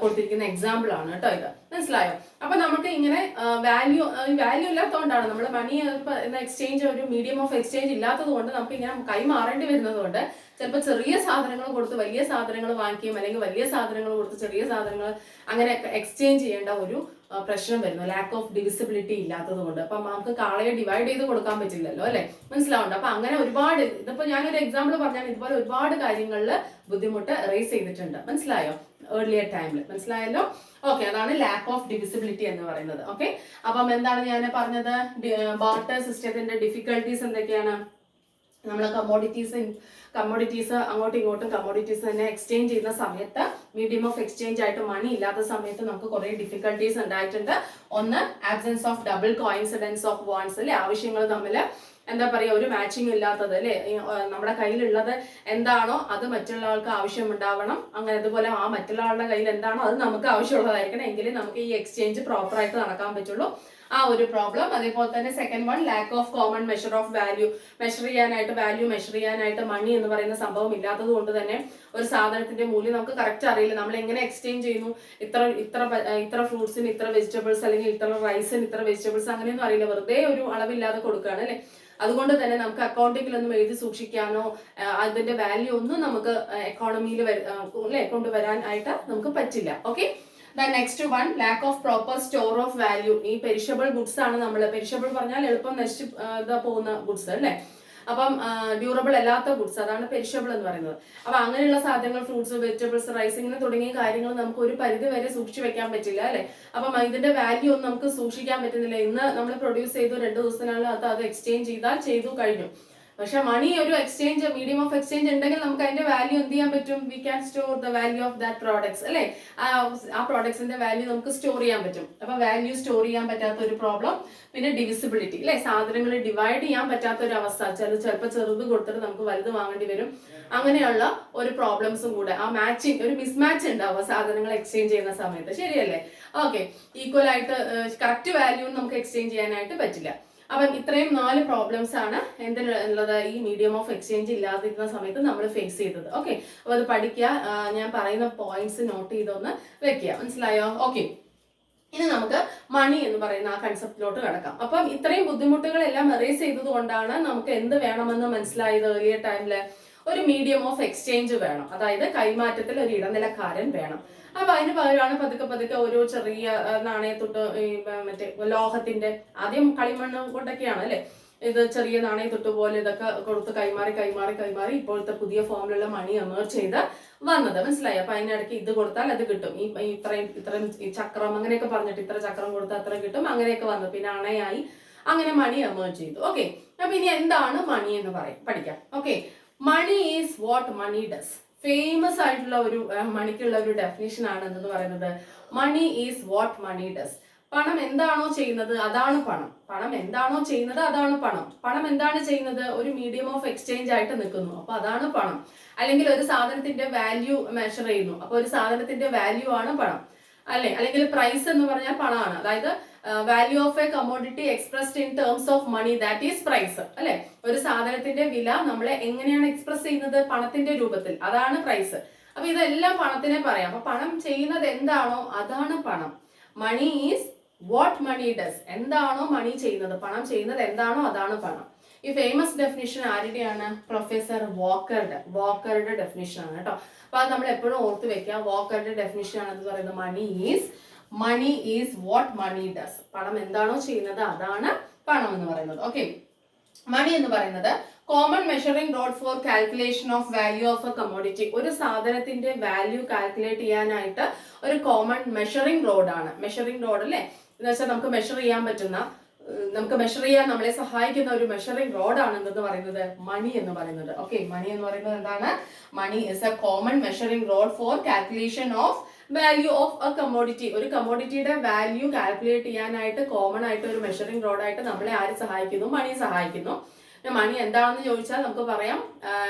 കൊടുത്തിരിക്കുന്ന എക്സാമ്പിൾ ആണ് കേട്ടോ ഇത്. മനസ്സിലായോ? അപ്പൊ നമുക്ക് ഇങ്ങനെ വാല്യൂ ഇല്ലാത്തതുകൊണ്ടാണ് നമ്മൾ മണി എക്സ്ചേഞ്ച്, ഒരു മീഡിയം ഓഫ് എക്സ്ചേഞ്ച് ഇല്ലാത്തത് കൊണ്ട് നമുക്ക് ഇങ്ങനെ കൈമാറേണ്ടി വരുന്നത് കൊണ്ട് ചിലപ്പോൾ ചെറിയ സാധനങ്ങൾ കൊടുത്ത് വലിയ സാധനങ്ങൾ വാങ്ങിക്കുകയും അല്ലെങ്കിൽ വലിയ സാധനങ്ങൾ കൊടുത്ത് ചെറിയ സാധനങ്ങൾ അങ്ങനെ എക്സ്ചേഞ്ച് ചെയ്യേണ്ട ഒരു പ്രശ്നം വരുന്നു, ലാക്ക് ഓഫ് ഡിവിസിബിലിറ്റി ഇല്ലാത്തത് കൊണ്ട്. അപ്പൊ നമുക്ക് കാളയെ ഡിവൈഡ് ചെയ്ത് കൊടുക്കാൻ പറ്റില്ലല്ലോ, അല്ലെ? മനസ്സിലാവുണ്ട്. അപ്പൊ അങ്ങനെ ഒരുപാട്, ഇതിപ്പോ ഞാനൊരു എക്സാമ്പിൾ പറഞ്ഞാൽ ഇതുപോലെ ഒരുപാട് കാര്യങ്ങളിൽ ബുദ്ധിമുട്ട് റേസ് ചെയ്തിട്ടുണ്ട്. മനസ്സിലായോ? ഏർലിയർ ടൈമിൽ. മനസ്സിലായല്ലോ? ഓക്കെ, അതാണ് ലാക്ക് ഓഫ് ഡിവിസിബിലിറ്റി എന്ന് പറയുന്നത്. ഓക്കെ, അപ്പം എന്താണ് ഞാൻ പറഞ്ഞത്? ബാർട്ടർ സിസ്റ്റത്തിന്റെ ഡിഫിക്കൽട്ടീസ് എന്തൊക്കെയാണ്? നമ്മൾ കമ്മോഡിറ്റീസ് അങ്ങോട്ടും ഇങ്ങോട്ടും കമ്മോഡിറ്റീസ് തന്നെ എക്സ്ചേഞ്ച് ചെയ്യുന്ന സമയത്ത്, മീഡിയം ഓഫ് എക്സ്ചേഞ്ച് ആയിട്ട് മണി ഇല്ലാത്ത സമയത്ത് നമുക്ക് കുറെ ഡിഫിക്കൽട്ടീസ് ഉണ്ടായിട്ടുണ്ട്. ഒന്ന്, absence of double coincidence of wants, അല്ലെ? ആവശ്യങ്ങൾ തമ്മിൽ എന്താ പറയുക, ഒരു മാച്ചിങ് ഇല്ലാത്തത്, അല്ലെ? നമ്മുടെ കയ്യിലുള്ളത് എന്താണോ അത് മറ്റുള്ള ആൾക്ക് ആവശ്യമുണ്ടാവണം. അങ്ങനെ അതുപോലെ ആ മറ്റുള്ള ആളുടെ കയ്യിൽ എന്താണോ അത് നമുക്ക് ആവശ്യമുള്ളതായിരിക്കണം, എങ്കിലേ നമുക്ക് ഈ എക്സ്ചേഞ്ച് പ്രോപ്പറായിട്ട് നടക്കാൻ പറ്റുള്ളൂ. ആ ഒരു പ്രോബ്ലം. അതേപോലെ തന്നെ second one, lack of common measure of value. Value measure ചെയ്യാനായിട്ട് മണി എന്ന് പറയുന്ന സംഭവം ഇല്ലാത്തത് കൊണ്ട് തന്നെ ഒരു സാധനത്തിന്റെ മൂല്യം നമുക്ക് കറക്റ്റ് അറിയില്ല. നമ്മൾ എങ്ങനെ എക്സ്ചേഞ്ച് ചെയ്യുന്നു, ഇത്ര ഫ്രൂട്ട്സിന് ഇത്ര വെജിറ്റബിൾസ്, അല്ലെങ്കിൽ ഇത്ര റൈസിന് ഇത്ര വെജിറ്റബിൾസ്, അങ്ങനെയൊന്നും അറിയില്ല. വെറുതെ ഒരു അളവില്ലാതെ കൊടുക്കുകയാണ്, അല്ലെ? അതുകൊണ്ട് തന്നെ നമുക്ക് അക്കൗണ്ടിങ്ങിലൊന്നും എഴുതി സൂക്ഷിക്കാനോ അതിന്റെ വാല്യൂ ഒന്നും നമുക്ക് എക്കോണമിയിൽ കൊണ്ടുവരാനായിട്ട് നമുക്ക് പറ്റില്ല. Okay, next one, lack of proper store of value. ഈ പെരിഷബിൾ ഗുഡ്സ് ആണ് നമ്മൾ, പെരിഷബിൾ പറഞ്ഞാൽ എളുപ്പം നശിച്ചു പോകുന്ന ഗുഡ്സ്, അല്ലേ? അപ്പം ഡ്യൂറബിൾ അല്ലാത്ത ഗുഡ്സ്, അതാണ് പെരിഷബിൾ എന്ന് പറയുന്നത്. അപ്പൊ അങ്ങനെയുള്ള സാധനങ്ങൾ, ഫ്രൂട്ട്സ്, വെജിറ്റബിൾസ്, റൈസ്, ഇങ്ങനെ തുടങ്ങിയ കാര്യങ്ങൾ നമുക്ക് ഒരു പരിധി വരെ സൂക്ഷിച്ചു വെക്കാൻ പറ്റില്ല, അല്ലെ? അപ്പം ഇതിന്റെ വാല്യൂ ഒന്നും നമുക്ക് സൂക്ഷിക്കാൻ പറ്റുന്നില്ല. ഇന്ന് നമ്മൾ പ്രൊഡ്യൂസ് ചെയ്തു, 2 ദിവസത്തിനുള്ളിൽ അത് എക്സ്ചേഞ്ച് ചെയ്തു കഴിഞ്ഞു. പക്ഷെ മണി ഒരു എക്സ്ചേഞ്ച്, മീഡിയം ഓഫ് എക്സ്ചേഞ്ച് ഉണ്ടെങ്കിൽ നമുക്ക് അതിന്റെ വാല്യൂ എന്ത് ചെയ്യാൻ പറ്റും? V can store the value of that products, അല്ലെ? ആ പ്രോഡക്ട്സിന്റെ വാല്യൂ നമുക്ക് സ്റ്റോർ ചെയ്യാൻ പറ്റും. അപ്പൊ വാല്യൂ സ്റ്റോർ ചെയ്യാൻ പറ്റാത്ത ഒരു പ്രോബ്ലം. പിന്നെ ഡിവിസിബിലിറ്റി, അല്ലെ? സാധനങ്ങൾ ഡിവൈഡ് ചെയ്യാൻ പറ്റാത്ത ഒരു അവസ്ഥ. ചിലപ്പോൾ ചെറുത് കൊടുത്തിട്ട് നമുക്ക് വലുത് വാങ്ങേണ്ടി വരും. അങ്ങനെയുള്ള ഒരു പ്രോബ്ലംസും കൂടെ, ആ മാച്ചിങ്, ഒരു മിസ്മാച്ച് ഉണ്ടാവുക സാധനങ്ങൾ എക്സ്ചേഞ്ച് ചെയ്യുന്ന സമയത്ത്. ശരിയല്ലേ? ഓക്കെ, ഈക്വൽ ആയിട്ട് കറക്റ്റ് വാല്യൂ നമുക്ക് എക്സ്ചേഞ്ച് ചെയ്യാനായിട്ട് പറ്റില്ല. അപ്പം ഇത്രയും 4 പ്രോബ്ലംസ് ആണ് എന്തിനുള്ളത്? ഈ മീഡിയം ഓഫ് എക്സ്ചേഞ്ച് ഇല്ലാതിരുന്ന സമയത്ത് നമ്മൾ ഫേസ് ചെയ്തത്. ഓക്കെ, അപ്പൊ അത് പഠിക്കുക. ഞാൻ പറയുന്ന പോയിന്റ്സ് നോട്ട് ചെയ്തൊന്ന് വെക്കുക. മനസ്സിലായോ? ഓക്കെ, ഇനി നമുക്ക് മണി എന്ന് പറയുന്ന ആ കൺസെപ്റ്റിലോട്ട് കിടക്കാം. അപ്പം ഇത്രയും ബുദ്ധിമുട്ടുകളെല്ലാം എറേസ് ചെയ്തത് കൊണ്ടാണ് നമുക്ക് എന്ത് വേണമെന്ന് മനസ്സിലായത് ഏർലിയർ ടൈമില്. ഒരു മീഡിയം ഓഫ് എക്സ്ചേഞ്ച് വേണം, അതായത് കൈമാറ്റത്തിൽ ഒരു ഇടനിലക്കാരൻ വേണം. അപ്പൊ അതിന് പകരമാണ് പതുക്കെ ഓരോ ചെറിയ നാണയത്തൊട്ട്, മറ്റേ ലോഹത്തിന്റെ, ആദ്യം കളിമണ്ണ് കൊണ്ടൊക്കെയാണ്, അല്ലെ? ഇത് ചെറിയ നാണയത്തൊട്ട് പോലെ ഇതൊക്കെ കൊടുത്ത് കൈമാറി ഇപ്പോഴത്തെ പുതിയ ഫോമിലുള്ള മണി എമേർജ് ചെയ്ത് വന്നത്. മനസ്സിലായി? അപ്പൊ അതിനിടയ്ക്ക് ഇത് കൊടുത്താൽ അത് കിട്ടും, ഇത്രയും ചക്രം അങ്ങനെയൊക്കെ പറഞ്ഞിട്ട് ഇത്ര ചക്രം കൊടുത്താൽ അത്ര കിട്ടും, അങ്ങനെയൊക്കെ വന്നു. പിന്നെ അണയായി, അങ്ങനെ മണി എമേർജ് ചെയ്തു. ഓക്കെ, അപ്പൊ ഇനി എന്താണ് മണി എന്ന് പഠിക്കാം. Okay, money is what money does. Famous ആയിട്ടുള്ള ഒരു മണിക്കുള്ള ഒരു ഡെഫിനേഷൻ ആണ് എന്തെന്ന് പറയുന്നത്, money is what money does. പണം എന്താണോ ചെയ്യുന്നത് അതാണ് പണം. പണം എന്താണോ ചെയ്യുന്നത് അതാണ് പണം. പണം എന്താണ് ചെയ്യുന്നത്? ഒരു മീഡിയം ഓഫ് എക്സ്ചേഞ്ച് ആയിട്ട് നിൽക്കുന്നു, അപ്പൊ അതാണ് പണം. അല്ലെങ്കിൽ ഒരു സാധനത്തിന്റെ വാല്യൂ മെഷർ ചെയ്യുന്നു, അപ്പൊ ഒരു സാധനത്തിന്റെ വാല്യൂ ആണ് പണം, അല്ലെ? അല്ലെങ്കിൽ പ്രൈസ് എന്ന് പറഞ്ഞാൽ പണമാണ്. അതായത് value of a commodity expressed in terms of money, that is price, അല്ലെ? ഒരു സാധനത്തിന്റെ വില നമ്മളെ എങ്ങനെയാണ് എക്സ്പ്രസ് ചെയ്യുന്നത്? പണത്തിന്റെ രൂപത്തിൽ, അതാണ് പ്രൈസ്. അപ്പൊ ഇതെല്ലാം പണത്തിനെ പറയാം. അപ്പൊ പണം ചെയ്യുന്നത് എന്താണോ അതാണ് പണം. Money is what money does. എന്താണോ മണി ചെയ്യുന്നത്, പണം ചെയ്യുന്നത് എന്താണോ അതാണ് പണം. ഈ ഫേമസ് ഡെഫിനിഷൻ ആരുടെയാണ്? പ്രൊഫസർ വാക്കറുടെ ഡെഫിനിഷൻ ആണ് കേട്ടോ. അപ്പൊ അത് നമ്മൾ എപ്പോഴും ഓർത്ത് വെക്കുക. വാക്കറുടെ ഡെഫിനിഷൻ ആണെന്ന് പറയുന്നത് money is what money does. പണം എന്താണോ ചെയ്യുന്നത് അതാണ് പണം എന്ന് പറയുന്നത്. ഓക്കെ, മണി എന്ന് പറയുന്നത് common measuring rod for calculation of value of a commodity. ഒരു സാധനത്തിന്റെ വാല്യൂ കാൽക്കുലേറ്റ് ചെയ്യാനായിട്ട് ഒരു കോമൺ മെഷറിംഗ് റോഡാണ്. മെഷറിംഗ് റോഡ് അല്ലേ എന്ന് വെച്ചാൽ നമുക്ക് മെഷർ ചെയ്യാൻ പറ്റുന്ന, നമുക്ക് മെഷർ ചെയ്യാൻ നമ്മളെ സഹായിക്കുന്ന ഒരു മെഷറിംഗ് റോഡാണ് എന്തെന്ന് പറയുന്നത്? മണി എന്ന് പറയുന്നത്. ഓക്കെ, മണി എന്ന് പറയുന്നത് എന്താണ്? Money is a common measuring rod for calculation of value of a commodity. ഒരു കമ്മോഡിറ്റിയുടെ വാല്യൂ കാൽക്കുലേറ്റ് ചെയ്യാനായിട്ട് കോമൺ ആയിട്ട് ഒരു മെഷറിംഗ് റോഡായിട്ട് നമ്മളെ ആര് സഹായിക്കുന്നു? മണി സഹായിക്കുന്നു. മണി എന്താണെന്ന് ചോദിച്ചാൽ നമുക്ക് പറയാം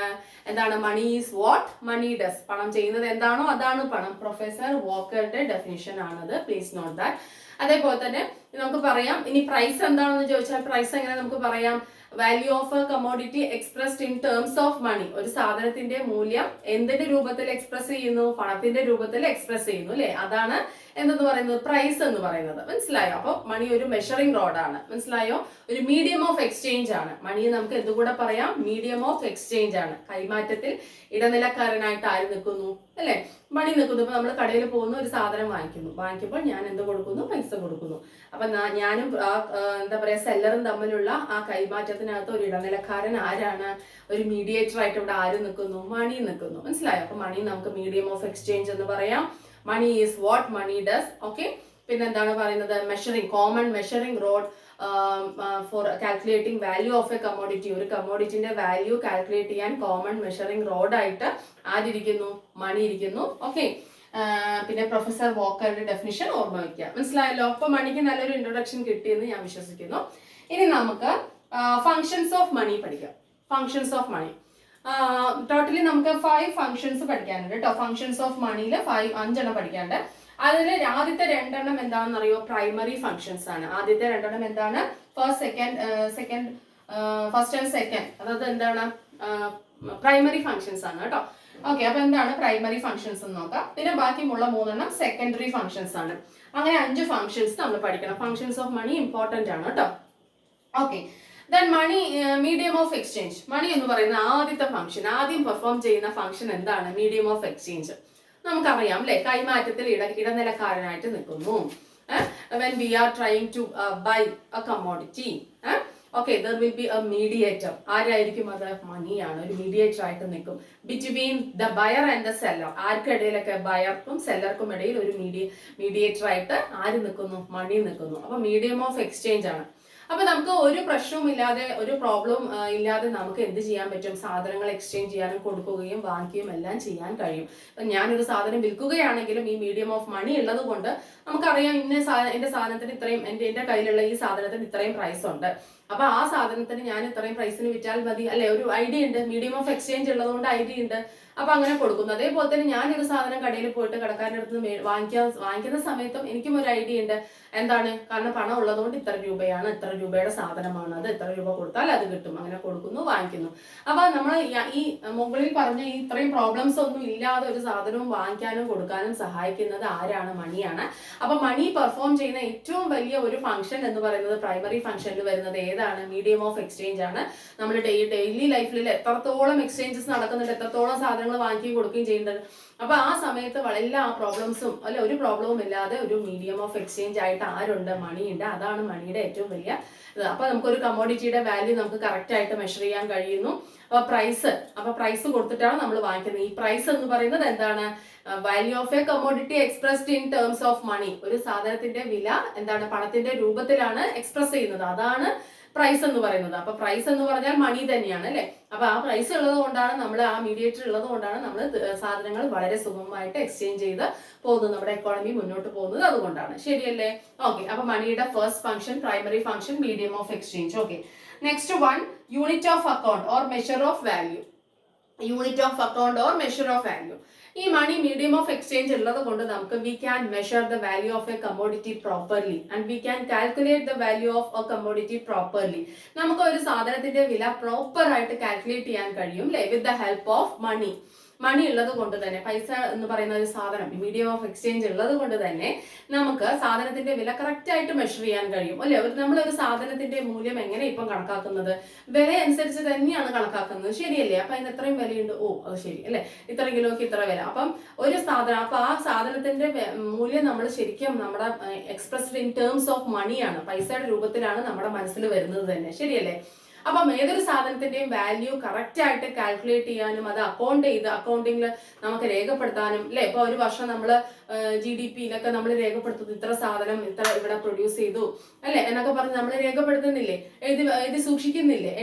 എന്താണ്? Money is what money does. പണം ചെയ്യുന്നത് എന്താണോ അതാണ് പണം. പ്രൊഫസർ വാക്കറുടെ ഡെഫിനിഷൻ ആണത്. Please note that. അതേപോലെ തന്നെ നമുക്ക് പറയാം, ഇനി പ്രൈസ് എന്താണെന്ന് ചോദിച്ചാൽ പ്രൈസ് എങ്ങനെ നമുക്ക് പറയാം? Value of a commodity expressed in terms of money. ഒരു സാധനത്തിന്റെ മൂല്യം എന്തിന്റെ രൂപത്തിൽ എക്സ്പ്രസ് ചെയ്യുന്നു? പണത്തിന്റെ രൂപത്തിൽ എക്സ്പ്രസ് ചെയ്യുന്നു അല്ലെ? അതാണ് എന്തെന്ന് പറയുന്നത്? പ്രൈസ് എന്ന് പറയുന്നത്. മനസ്സിലായോ? അപ്പൊ മണി ഒരു മെഷറിംഗ് റോഡാണ്. മനസ്സിലായോ? ഒരു മീഡിയം ഓഫ് എക്സ്ചേഞ്ച് ആണ്. മണിയെ നമുക്ക് എന്തുകൂടെ പറയാം? മീഡിയം ഓഫ് എക്സ്ചേഞ്ച് ആണ്. കൈമാറ്റത്തിൽ ഇടനിലക്കാരനായിട്ട് ആര് നിൽക്കുന്നു അല്ലെ? മണി നിൽക്കുന്നു. ഇപ്പൊ നമ്മൾ കടയിൽ പോകുന്ന ഒരു സാധനം വാങ്ങിക്കുമ്പോൾ ഞാൻ എന്ത് കൊടുക്കുന്നു? പൈസ കൊടുക്കുന്നു. അപ്പൊ ഞാനും എന്താ പറയാ സെല്ലറും തമ്മിലുള്ള ആ കൈമാറ്റത്തിനകത്ത് ഒരു ഇടനിലക്കാരൻ ആരാണ്? ഒരു മീഡിയേറ്റർ ആയിട്ട് ഇവിടെ ആര് നിൽക്കുന്നു? മണി നിൽക്കുന്നു. മനസ്സിലായോ? അപ്പൊ മണി നമുക്ക് മീഡിയം ഓഫ് എക്സ്ചേഞ്ച് എന്ന് പറയാം. Money is what money does. Okay, പിന്നെ എന്താണ് പറയുന്നത്? Measuring, common measuring rod for calculating value of a commodity. ഒരു കമ്മോഡിറ്റിന്റെ വാല്യൂ കാൽക്കുലേറ്റ് ചെയ്യാൻ കോമൺ മെഷറിംഗ് റോഡായിട്ട് ആരിയ്ക്കുന്നു? മണി ഇരിക്കുന്നു. ഓക്കെ, പിന്നെ പ്രൊഫസർ വാക്കറുടെ ഡെഫിനിഷൻ ഓർമ്മ വയ്ക്കുക. മനസ്സിലായല്ലോ? അപ്പൊ മണിക്ക് നല്ലൊരു ഇൻട്രൊഡക്ഷൻ കിട്ടിയെന്ന് ഞാൻ വിശ്വസിക്കുന്നു. ഇനി നമുക്ക് ഫങ്ഷൻസ് ഓഫ് മണി പഠിക്കാം. ഫങ്ഷൻസ് ഓഫ് മണി ടോട്ടലി നമുക്ക് 5 ഫങ്ഷൻസ് പഠിക്കാനുണ്ട് കേട്ടോ. ഫങ്ഷൻസ് ഓഫ് മണിയിൽ 5 പഠിക്കാനുണ്ട്. അതിൽ ആദ്യത്തെ 2 എന്താണെന്ന് അറിയോ? പ്രൈമറി ഫങ്ഷൻസ് ആണ്. ആദ്യത്തെ 2 എന്താണ്? First and second. അതായത് എന്താണ്? പ്രൈമറി ഫങ്ഷൻസ് ആണ് കേട്ടോ. ഓക്കെ, അപ്പൊ എന്താണ് പ്രൈമറി ഫങ്ഷൻസ് എന്ന് നോക്കാം. പിന്നെ ബാക്കിയുള്ള 3 സെക്കൻഡറി ഫങ്ഷൻസ് ആണ്. അങ്ങനെ 5 ഫങ്ഷൻസ് നമ്മൾ പഠിക്കണം. ഫങ്ഷൻസ് ഓഫ് മണി ഇമ്പോർട്ടന്റ് ആണ് കേട്ടോ. Okay, then money medium of exchange. Money എന്ന് പറയുന്ന ആദ്യത്തെ ഫംഗ്ഷൻ, ആദ്യം പെർഫോം ചെയ്യുന്ന ഫംഗ്ഷൻ എന്താണ്? Medium of exchange. നമുക്കറിയാം അല്ലെ? കൈമാറ്റത്തിൽ ഇടനിലക്കാരനായിട്ട് നിൽക്കുന്നു. when we are trying to buy a commodity, okay, there will be a mediator. ആരായിരിക്കും അത്? മണിയാണ്. ഒരു മീഡിയേറ്റർ ആയിട്ട് നിൽക്കും between the buyer and the seller. ആർക്കിടയിലൊക്കെ? ബയർക്കും സെല്ലർക്കും ഇടയിൽ ഒരു മീഡിയേറ്റർ ആയിട്ട് ആര് നിൽക്കുന്നു? മണി നിൽക്കുന്നു. അപ്പൊ മീഡിയം ഓഫ് എക്സ്ചേഞ്ച് ആണ്. അപ്പൊ നമുക്ക് ഒരു പ്രശ്നവും ഇല്ലാതെ, ഒരു പ്രോബ്ലം ഇല്ലാതെ നമുക്ക് എന്ത് ചെയ്യാൻ പറ്റും? സാധനങ്ങൾ എക്സ്ചേഞ്ച് ചെയ്യാനും കൊടുക്കുകയും വാങ്ങിക്കുകയും എല്ലാം ചെയ്യാൻ കഴിയും. ഇപ്പൊ ഞാനൊരു സാധനം വിൽക്കുകയാണെങ്കിലും ഈ മീഡിയം ഓഫ് മണി ഉള്ളത് കൊണ്ട് നമുക്കറിയാം എന്റെ സാധനത്തിന് ഇത്രയും, എന്റെ കയ്യിലുള്ള ഈ സാധനത്തിന് ഇത്രയും പ്രൈസ് ഉണ്ട്. അപ്പൊ ആ സാധനത്തിന് ഞാൻ ഇത്രയും പ്രൈസിന് വിറ്റാൽ മതി അല്ലെ? ഒരു ഐഡിയ ഉണ്ട്. മീഡിയം ഓഫ് എക്സ്ചേഞ്ച് ഉള്ളതുകൊണ്ട് ഐഡിയ ഉണ്ട്. അപ്പൊ അങ്ങനെ കൊടുക്കുന്നു. അതേപോലെ തന്നെ ഞാനൊരു സാധനം കടയിൽ പോയിട്ട് കടക്കാരൻ്റെ അടുത്ത് വാങ്ങിക്കുന്ന സമയത്തും എനിക്കും ഒരു ഐഡിയ ഉണ്ട്. എന്താണ്? കാരണം പണം ഉള്ളതുകൊണ്ട് ഇത്ര രൂപയാണ്, ഇത്ര രൂപയുടെ സാധനമാണ്, അത് ഇത്ര രൂപ കൊടുത്താൽ അത് കിട്ടും. അങ്ങനെ കൊടുക്കുന്നു, വാങ്ങിക്കുന്നു. അപ്പൊ നമ്മൾ ഈ മുകളിൽ പറഞ്ഞ ഈ ഇത്രയും പ്രോബ്ലംസ് ഒന്നും ഇല്ലാതെ ഒരു സാധനവും വാങ്ങിക്കാനും കൊടുക്കാനും സഹായിക്കുന്നത് ആരാണ്? മണിയാണ്. അപ്പൊ മണി പെർഫോം ചെയ്യുന്ന ഏറ്റവും വലിയ ഒരു ഫംഗ്ഷൻ എന്ന് പറയുന്നത് പ്രൈമറി ഫംഗ്ഷനിൽ വരുന്നത് ഏതാണ്? മീഡിയം ഓഫ് എക്സ്ചേഞ്ച് ആണ്. നമ്മൾ ഡെയിലി ലൈഫിൽ എത്രത്തോളം എക്സ്ചേഞ്ചസ് നടക്കുന്നുണ്ട്, എത്രത്തോളം സാധനങ്ങൾ വാങ്ങിക്കുകയും കൊടുക്കുകയും ചെയ്യുന്നുണ്ട്. അപ്പൊ ആ സമയത്ത് എല്ലാ പ്രോബ്ലംസും അല്ലെ, ഒരു പ്രോബ്ലവും ഇല്ലാതെ ഒരു മീഡിയം ഓഫ് എക്സ്ചേഞ്ച് ആയിട്ട് ആരുണ്ട്? മണിയുണ്ട്. അതാണ് മണിയുടെ ഏറ്റവും വലിയ ഇത്. അപ്പൊ നമുക്കൊരു കമ്മോഡിറ്റിയുടെ വാല്യൂ നമുക്ക് കറക്റ്റ് ആയിട്ട് മെഷർ ചെയ്യാൻ കഴിയുന്നു. അപ്പൊ പ്രൈസ് കൊടുത്തിട്ടാണ് നമ്മൾ വാങ്ങിക്കുന്നത്. ഈ പ്രൈസ് എന്ന് പറയുന്നത് എന്താണ്? Value of a commodity expressed in terms of money. ഒരു സാധനത്തിന്റെ വില എന്താണ്? പണത്തിന്റെ രൂപത്തിലാണ് എക്സ്പ്രസ് ചെയ്യുന്നത്. അതാണ് പ്രൈസ് എന്ന് പറയുന്നത്. അപ്പൊ പ്രൈസ് എന്ന് പറഞ്ഞാൽ മണി തന്നെയാണ് അല്ലെ? അപ്പൊ ആ പ്രൈസ് ഉള്ളത് കൊണ്ടാണ് നമ്മൾ, ആ മീഡിയേറ്റർ ഉള്ളത് കൊണ്ടാണ് നമ്മൾ സാധനങ്ങൾ വളരെ സുഗമമായിട്ട് എക്സ്ചേഞ്ച് ചെയ്ത് പോകുന്നത്. നമ്മുടെ എക്കോണമി മുന്നോട്ട് പോകുന്നത് അതുകൊണ്ടാണ്. ശരിയല്ലേ? ഓക്കെ, അപ്പൊ മണിയുടെ first function primary function medium of exchange. Okay, next one unit of account or measure of value. Unit of account or measure of value. ഈ മണി മീഡിയം ഓഫ് എക്സ്ചേഞ്ച് ഉള്ളത് കൊണ്ട് നമുക്ക് we can measure the value of a commodity properly and we can calculate the value of a commodity properly. നമുക്ക് ഒരു സാധനത്തിന്റെ വില proper ആയിട്ട് calculate ചെയ്യാൻ കഴിയും അല്ലെ? With the help of money. Money ഉള്ളത് കൊണ്ട് തന്നെ, പൈസ എന്ന് പറയുന്ന ഒരു സാധനം, മീഡിയം ഓഫ് എക്സ്ചേഞ്ച് ഉള്ളത് കൊണ്ട് തന്നെ നമുക്ക് സാധനത്തിന്റെ വില കറക്റ്റ് ആയിട്ട് മെഷർ ചെയ്യാൻ കഴിയും അല്ലെ. നമ്മളൊരു സാധനത്തിന്റെ മൂല്യം എങ്ങനെ ഇപ്പം കണക്കാക്കുന്നത്, വില അനുസരിച്ച് തന്നെയാണ് കണക്കാക്കുന്നത്, ശരിയല്ലേ. അപ്പൊ അതിന് എത്രയും വിലയുണ്ട്, ഓ അത് ശരി അല്ലെ, ഇത്ര കിലോക്ക് ഇത്ര വില. അപ്പം ഒരു സാധനം, അപ്പൊ ആ സാധനത്തിന്റെ മൂല്യം നമ്മൾ ശരിക്കും നമ്മുടെ എക്സ്പ്രസ്ഡ് ഇൻ ടേംസ് ഓഫ് മണിയാണ്, പൈസയുടെ രൂപത്തിലാണ് നമ്മുടെ മനസ്സിൽ വരുന്നത് തന്നെ, ശരിയല്ലേ. അപ്പം ഏതൊരു സാധനത്തിന്റെയും വാല്യൂ കറക്റ്റ് ആയിട്ട് കാൽക്കുലേറ്റ് ചെയ്യാനും അത് അക്കൗണ്ടിങ്ങിൽ നമുക്ക് രേഖപ്പെടുത്താനും അല്ലെ. ഇപ്പൊ ഒരു വർഷം നമ്മൾ GDP-യിലൊക്കെ നമ്മൾ രേഖപ്പെടുത്തുന്നു, ഇത്ര സാധനം ഇത്ര ഇവിടെ പ്രൊഡ്യൂസ് ചെയ്തു അല്ലെ എന്നൊക്കെ പറഞ്ഞ് നമ്മൾ രേഖപ്പെടുത്തുന്നില്ലേ, എഴുതി സൂക്ഷിക്കുന്നില്ലേ,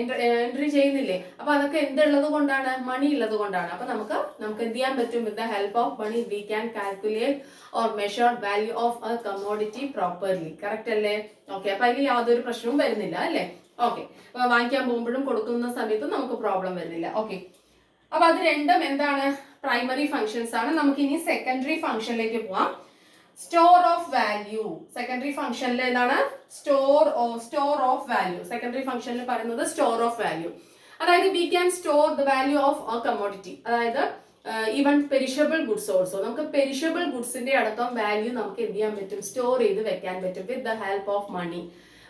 എൻട്രി ചെയ്യുന്നില്ലേ. അപ്പൊ അതൊക്കെ എന്തുള്ളത് കൊണ്ടാണ്, മണി ഉള്ളത് കൊണ്ടാണ്. അപ്പൊ നമുക്ക് എന്ത് ചെയ്യാൻ പറ്റും, with the help of money we can calculate or measure value of a commodity properly. Correct അല്ലേ? ഓക്കെ, അപ്പൊ അതിൽ യാതൊരു പ്രശ്നവും വരുന്നില്ല അല്ലെ. ഓക്കെ, വാങ്ങിക്കാൻ പോകുമ്പോഴും കൊടുക്കുന്ന സമയത്തും നമുക്ക് പ്രോബ്ലം വരുന്നില്ല. ഓക്കെ, അപ്പൊ അത് രണ്ടും എന്താണ്, പ്രൈമറി ഫങ്ഷൻസ് ആണ്. നമുക്ക് ഇനി സെക്കൻഡറി ഫംഗ്ഷനിലേക്ക് പോവാം. Store of value. സെക്കൻഡറി ഫംഗ്ഷനിൽ എന്താണ്, സ്റ്റോർ ഓഫ് വാല്യൂ. സെക്കൻഡറി ഫംഗ്ഷനിൽ പറയുന്നത് സ്റ്റോർ ഓഫ് വാല്യൂ. അതായത് V can store the value of a commodity. അതായത് ഈവൻ പെരിഷബിൾ ഗുഡ്സ് ഓൾസോ, നമുക്ക് പെരിഷബിൾ ഗുഡ്സിന്റെ അടക്കം വാല്യൂ നമുക്ക് എന്ത് ചെയ്യാൻ പറ്റും, സ്റ്റോർ ചെയ്ത് വെക്കാൻ പറ്റും with the help of money.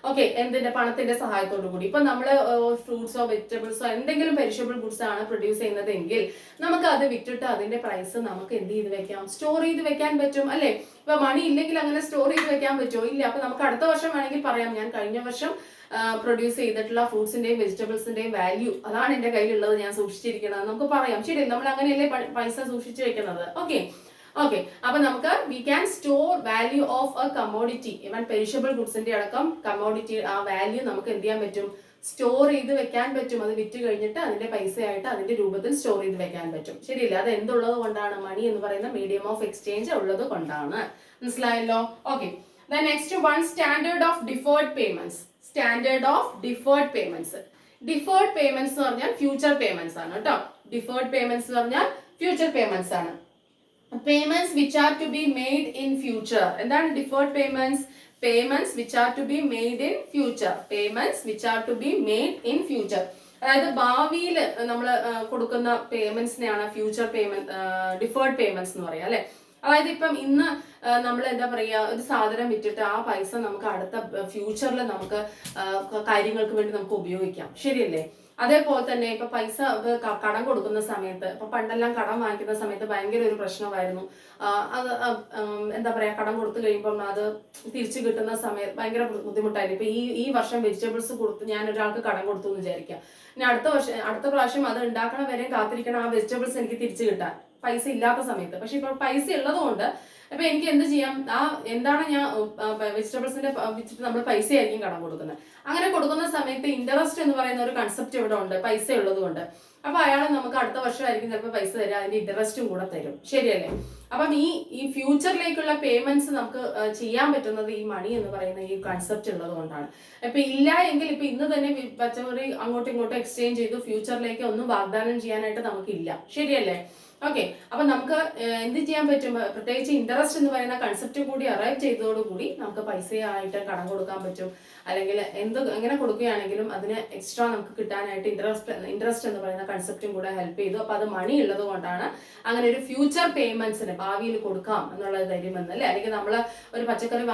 Okay, എന്തിന്റെ, പണത്തിന്റെ സഹായത്തോടു കൂടി. ഇപ്പൊ നമ്മള് ഫ്രൂട്ട്സോ വെജിറ്റബിൾസോ എന്തെങ്കിലും പെരിഷബിൾ ഗുഡ്സ് ആണ് പ്രൊഡ്യൂസ് ചെയ്യുന്നതെങ്കിൽ നമുക്ക് അത് വിറ്റിട്ട് അതിന്റെ പ്രൈസ് നമുക്ക് എന്ത് ചെയ്ത് വെക്കാം, സ്റ്റോർ ചെയ്ത് വെക്കാൻ പറ്റും അല്ലെ. ഇപ്പൊ മണി ഇല്ലെങ്കിൽ അങ്ങനെ സ്റ്റോർ ചെയ്ത് വെക്കാൻ പറ്റുമോ, ഇല്ല. അപ്പൊ നമുക്ക് അടുത്ത വർഷം വേണമെങ്കിൽ പറയാം, ഞാൻ കഴിഞ്ഞ വർഷം പ്രൊഡ്യൂസ് ചെയ്തിട്ടുള്ള ഫ്രൂട്ട്സിന്റെയും വെജിറ്റബിൾസിന്റെയും വാല്യൂ അതാണ് എന്റെ കയ്യിലുള്ളത്, ഞാൻ സൂക്ഷിച്ചിരിക്കുന്നത് നമുക്ക് പറയാം, ശരി. നമ്മൾ അങ്ങനെയല്ലേ പൈസ സൂക്ഷിച്ചു വെക്കുന്നത്. ഓക്കെ, അപ്പൊ നമുക്ക് we can store value of a commodity, even perishable ഗുഡ്സിന്റെ അടക്കം കമ്മോഡിറ്റി ആ വാല്യൂ നമുക്ക് എന്ത് ചെയ്യാൻ പറ്റും, സ്റ്റോർ ചെയ്ത് വെക്കാൻ പറ്റും. അത് വിറ്റ് കഴിഞ്ഞിട്ട് അതിന്റെ പൈസയായിട്ട് അതിന്റെ രൂപത്തിൽ സ്റ്റോർ ചെയ്ത് വെക്കാൻ പറ്റും, ശരിയല്ല. അത് എന്തുള്ളത് കൊണ്ടാണ്, മണി എന്ന് പറയുന്ന മീഡിയം ഓഫ് എക്സ്ചേഞ്ച് ഉള്ളത് കൊണ്ടാണ്. മനസ്സിലായല്ലോ? Okay, next one, standard of deferred payments. Standard of deferred payments. Deferred payments എന്ന് പറഞ്ഞാൽ ഫ്യൂച്ചർ പേയ്മെന്റ്സ് ആണ് കേട്ടോ. ഡിഫേർഡ് പേയ്മെന്റ്സ് എന്ന് പറഞ്ഞാൽ ഫ്യൂച്ചർ പേയ്മെന്റ്സ് ആണ്. Payments which are to be made in future. എന്താണ് deferred payments? Payments which are to be made in future. Payments which are to be made in future. അതായത് ഭാവിയിൽ നമ്മൾ കൊടുക്കുന്ന പേയ്മെന്റ്സിനെയാണ് ഫ്യൂച്ചർ പേയ്മെന്റ്, ഡിഫേർഡ് പേയ്മെന്റ്സ് എന്ന് പറയാം അല്ലെ. അതായത് ഇപ്പം ഇന്ന് നമ്മൾ എന്താ പറയാ, ഒരു സാധനം വിറ്റിട്ട് ആ പൈസ നമുക്ക് അടുത്ത ഫ്യൂച്ചറിൽ നമുക്ക് കാര്യങ്ങൾക്ക് വേണ്ടി നമുക്ക് ഉപയോഗിക്കാം, ശരിയല്ലേ. അതേപോലെ തന്നെ ഇപ്പൊ പൈസ കടം കൊടുക്കുന്ന സമയത്ത്, ഇപ്പൊ പണ്ടെല്ലാം കടം വാങ്ങിക്കുന്ന സമയത്ത് ഭയങ്കര ഒരു പ്രശ്നമായിരുന്നു. അത് എന്താ പറയാ, കടം കൊടുത്തു കഴിയുമ്പോൾ അത് തിരിച്ചു കിട്ടുന്ന സമയത്ത് ഭയങ്കര ബുദ്ധിമുട്ടായിരുന്നു. ഇപ്പൊ ഈ വർഷം വെജിറ്റബിൾസ് കൊടുത്ത് ഞാൻ ഒരാൾക്ക് കടം കൊടുത്തു എന്ന് വിചാരിക്കാം, ഇനി അടുത്ത പ്രാവശ്യം അത് ഉണ്ടാക്കണ വരെ കാത്തിരിക്കണം ആ വെജിറ്റബിൾസ് എനിക്ക് തിരിച്ചു കിട്ടാൻ, പൈസ ഇല്ലാത്ത സമയത്ത്. പക്ഷെ ഇപ്പൊ പൈസ ഉള്ളത് കൊണ്ട് അപ്പൊ എനിക്ക് എന്ത് ചെയ്യാം, എന്താണ് ഞാൻ വെജിറ്റബിൾസിന്റെ വിറ്റിട്ട് നമ്മൾ പൈസ ആയിരിക്കും കടം കൊടുക്കുന്നത്. അങ്ങനെ കൊടുക്കുന്ന സമയത്ത് ഇൻട്രസ്റ്റ് എന്ന് പറയുന്ന ഒരു കൺസെപ്റ്റ് ഇവിടെ ഉണ്ട്, പൈസ ഉള്ളത് കൊണ്ട്. അപ്പൊ അയാൾ നമുക്ക് അടുത്ത വർഷമായിരിക്കും ചിലപ്പോൾ പൈസ തരാം, അതിന്റെ ഇൻട്രസ്റ്റും കൂടെ തരും, ശരിയല്ലേ. അപ്പം ഈ ഫ്യൂച്ചറിലേക്കുള്ള പേയ്മെന്റ്സ് നമുക്ക് ചെയ്യാൻ പറ്റുന്നത് ഈ മണി എന്ന് പറയുന്ന ഈ കൺസെപ്റ്റ് ഉള്ളത് കൊണ്ടാണ്. ഇപ്പൊ ഇല്ല എങ്കിൽ ഇപ്പൊ ഇന്ന് തന്നെ പച്ചക്കറി അങ്ങോട്ടും ഇങ്ങോട്ടും എക്സ്ചേഞ്ച് ചെയ്തു ഫ്യൂച്ചറിലേക്ക് ഒന്നും വാഗ്ദാനം ചെയ്യാനായിട്ട് നമുക്കില്ല, ശരിയല്ലേ. ഓക്കെ, അപ്പൊ നമുക്ക് എന്ത് ചെയ്യാൻ പറ്റും, പ്രത്യേകിച്ച് ഇൻട്രസ്റ്റ് എന്ന് പറയുന്ന കൺസെപ്റ്റ് കൂടി അറൈവ് ചെയ്തതോടുകൂടി നമുക്ക് പൈസയായിട്ട് കടം കൊടുക്കാൻ പറ്റും. അല്ലെങ്കിൽ എങ്ങനെ കൊടുക്കുകയാണെങ്കിലും അതിന് എക്സ്ട്രാ നമുക്ക് കിട്ടാനായിട്ട് ഇൻട്രസ്റ്റ് എന്ന് പറയുന്ന കൺസെപ്റ്റും കൂടെ ഹെൽപ്പ് ചെയ്തു. അപ്പൊ അത് മണി ഉള്ളത് കൊണ്ടാണ് അങ്ങനെ ഒരു ഫ്യൂച്ചർ പേയ്മെന്റ്സിന് ഭാവിയിൽ കൊടുക്കാം എന്നുള്ള ധൈര്യം വന്നല്ലേ. അല്ലെങ്കിൽ നമ്മൾ ഒരു പച്ചക്കറി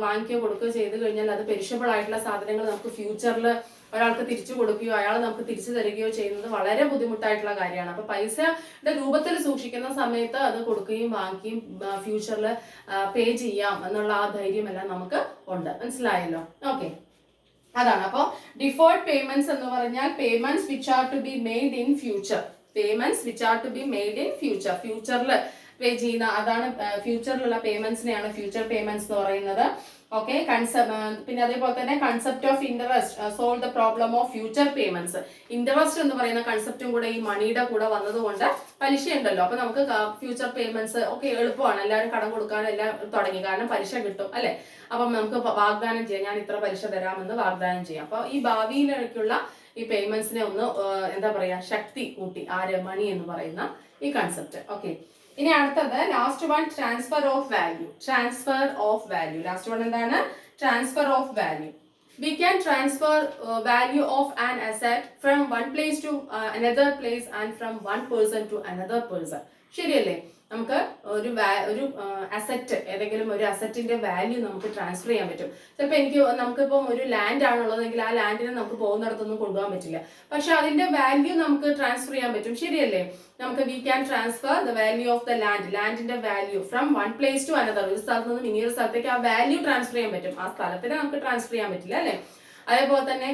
വാങ്ങിക്കുകയോ കൊടുക്കുകയോ ചെയ്ത് കഴിഞ്ഞാൽ അത് പെരിഷബിൾ ആയിട്ടുള്ള സാധനങ്ങൾ നമുക്ക് ഫ്യൂച്ചറിൽ ഒരാൾക്ക് തിരിച്ചു കൊടുക്കുകയോ അയാൾ നമുക്ക് തിരിച്ചു തരികയോ ചെയ്യുന്നത് വളരെ ബുദ്ധിമുട്ടായിട്ടുള്ള കാര്യമാണ്. അപ്പൊ പൈസയുടെ രൂപത്തിൽ സൂക്ഷിക്കുന്ന സമയത്ത് അത് കൊടുക്കുകയും വാങ്ങിക്കുകയും ഫ്യൂച്ചറിൽ പേ ചെയ്യാം എന്നുള്ള ആ ധൈര്യമെല്ലാം നമുക്ക് ഉണ്ട്. മനസ്സിലായല്ലോ? ഓക്കെ, അതാണ്. അപ്പോൾ ഡിഫേർഡ് പേയ്മെന്റ്സ് എന്ന് പറഞ്ഞാൽ payments which are to be made in future. Payments which are to be made in future. ഫ്യൂച്ചറിൽ പേ ചെയ്യുന്ന അതാണ് ഫ്യൂച്ചറിലുള്ള പേയ്മെന്റ്സിനെയാണ് ഫ്യൂച്ചർ പേയ്മെന്റ്സ് എന്ന് പറയുന്നത്. ഓക്കെ, പിന്നെ അതേപോലെ തന്നെ concept of interest solve the problem of future payments. Interest എന്ന് പറയുന്ന കൺസെപ്റ്റും കൂടെ ഈ മണിയുടെ കൂടെ വന്നതുകൊണ്ട് പലിശ ഉണ്ടല്ലോ, അപ്പൊ നമുക്ക് ഫ്യൂച്ചർ പേയ്മെന്റ്സ് ഒക്കെ എളുപ്പമാണ്. എല്ലാവരും കടം കൊടുക്കാൻ എല്ലാം തുടങ്ങി, കാരണം പലിശ കിട്ടും അല്ലെ. അപ്പം നമുക്ക് വാഗ്ദാനം ചെയ്യാം, ഞാൻ ഇത്ര പലിശ തരാമെന്ന് വാഗ്ദാനം ചെയ്യാം. അപ്പൊ ഈ ഭാവിയിലേക്കുള്ള ഈ പേയ്മെന്റ്സിനെ ഒന്ന് എന്താ പറയാ, ശക്തി കൂട്ടി മണി എന്ന് പറയുന്ന ഈ കൺസെപ്റ്റ്. ഓക്കെ, ഇനി അടുത്തത് last one, transfer of value. Transfer of value, last one എന്താണ്? Transfer of value. we can transfer value of an asset from one place to another place and from one person to another person. ശരിയല്ലേ? നമുക്ക് ഒരു asset, ഏതെങ്കിലും ഒരു അസറ്റിന്റെ value നമുക്ക് transfer ചെയ്യാൻ പറ്റും. ചിലപ്പോൾ നമുക്കിപ്പം ഒരു ലാൻഡ് ആണുള്ളതെങ്കിൽ ആ ലാൻഡിനെ നമുക്ക് പോകുന്നിടത്തൊന്നും കൊണ്ടുപോകാൻ പറ്റില്ല, പക്ഷെ അതിന്റെ വാല്യൂ നമുക്ക് ട്രാൻസ്ഫർ ചെയ്യാൻ പറ്റും. ശരിയല്ലേ? നമുക്ക് we can transfer the value of the ലാൻഡിന്റെ value from one place to another. ഒരു സ്ഥലത്ത് നിന്ന് ഇനിയൊരു സ്ഥലത്തേക്ക് ആ വാല്യൂ ട്രാൻസ്ഫർ ചെയ്യാൻ പറ്റും. ആ സ്ഥലത്തിനെ നമുക്ക് ട്രാൻസ്ഫർ ചെയ്യാൻ പറ്റില്ല, അല്ലെ? അതേപോലെ തന്നെ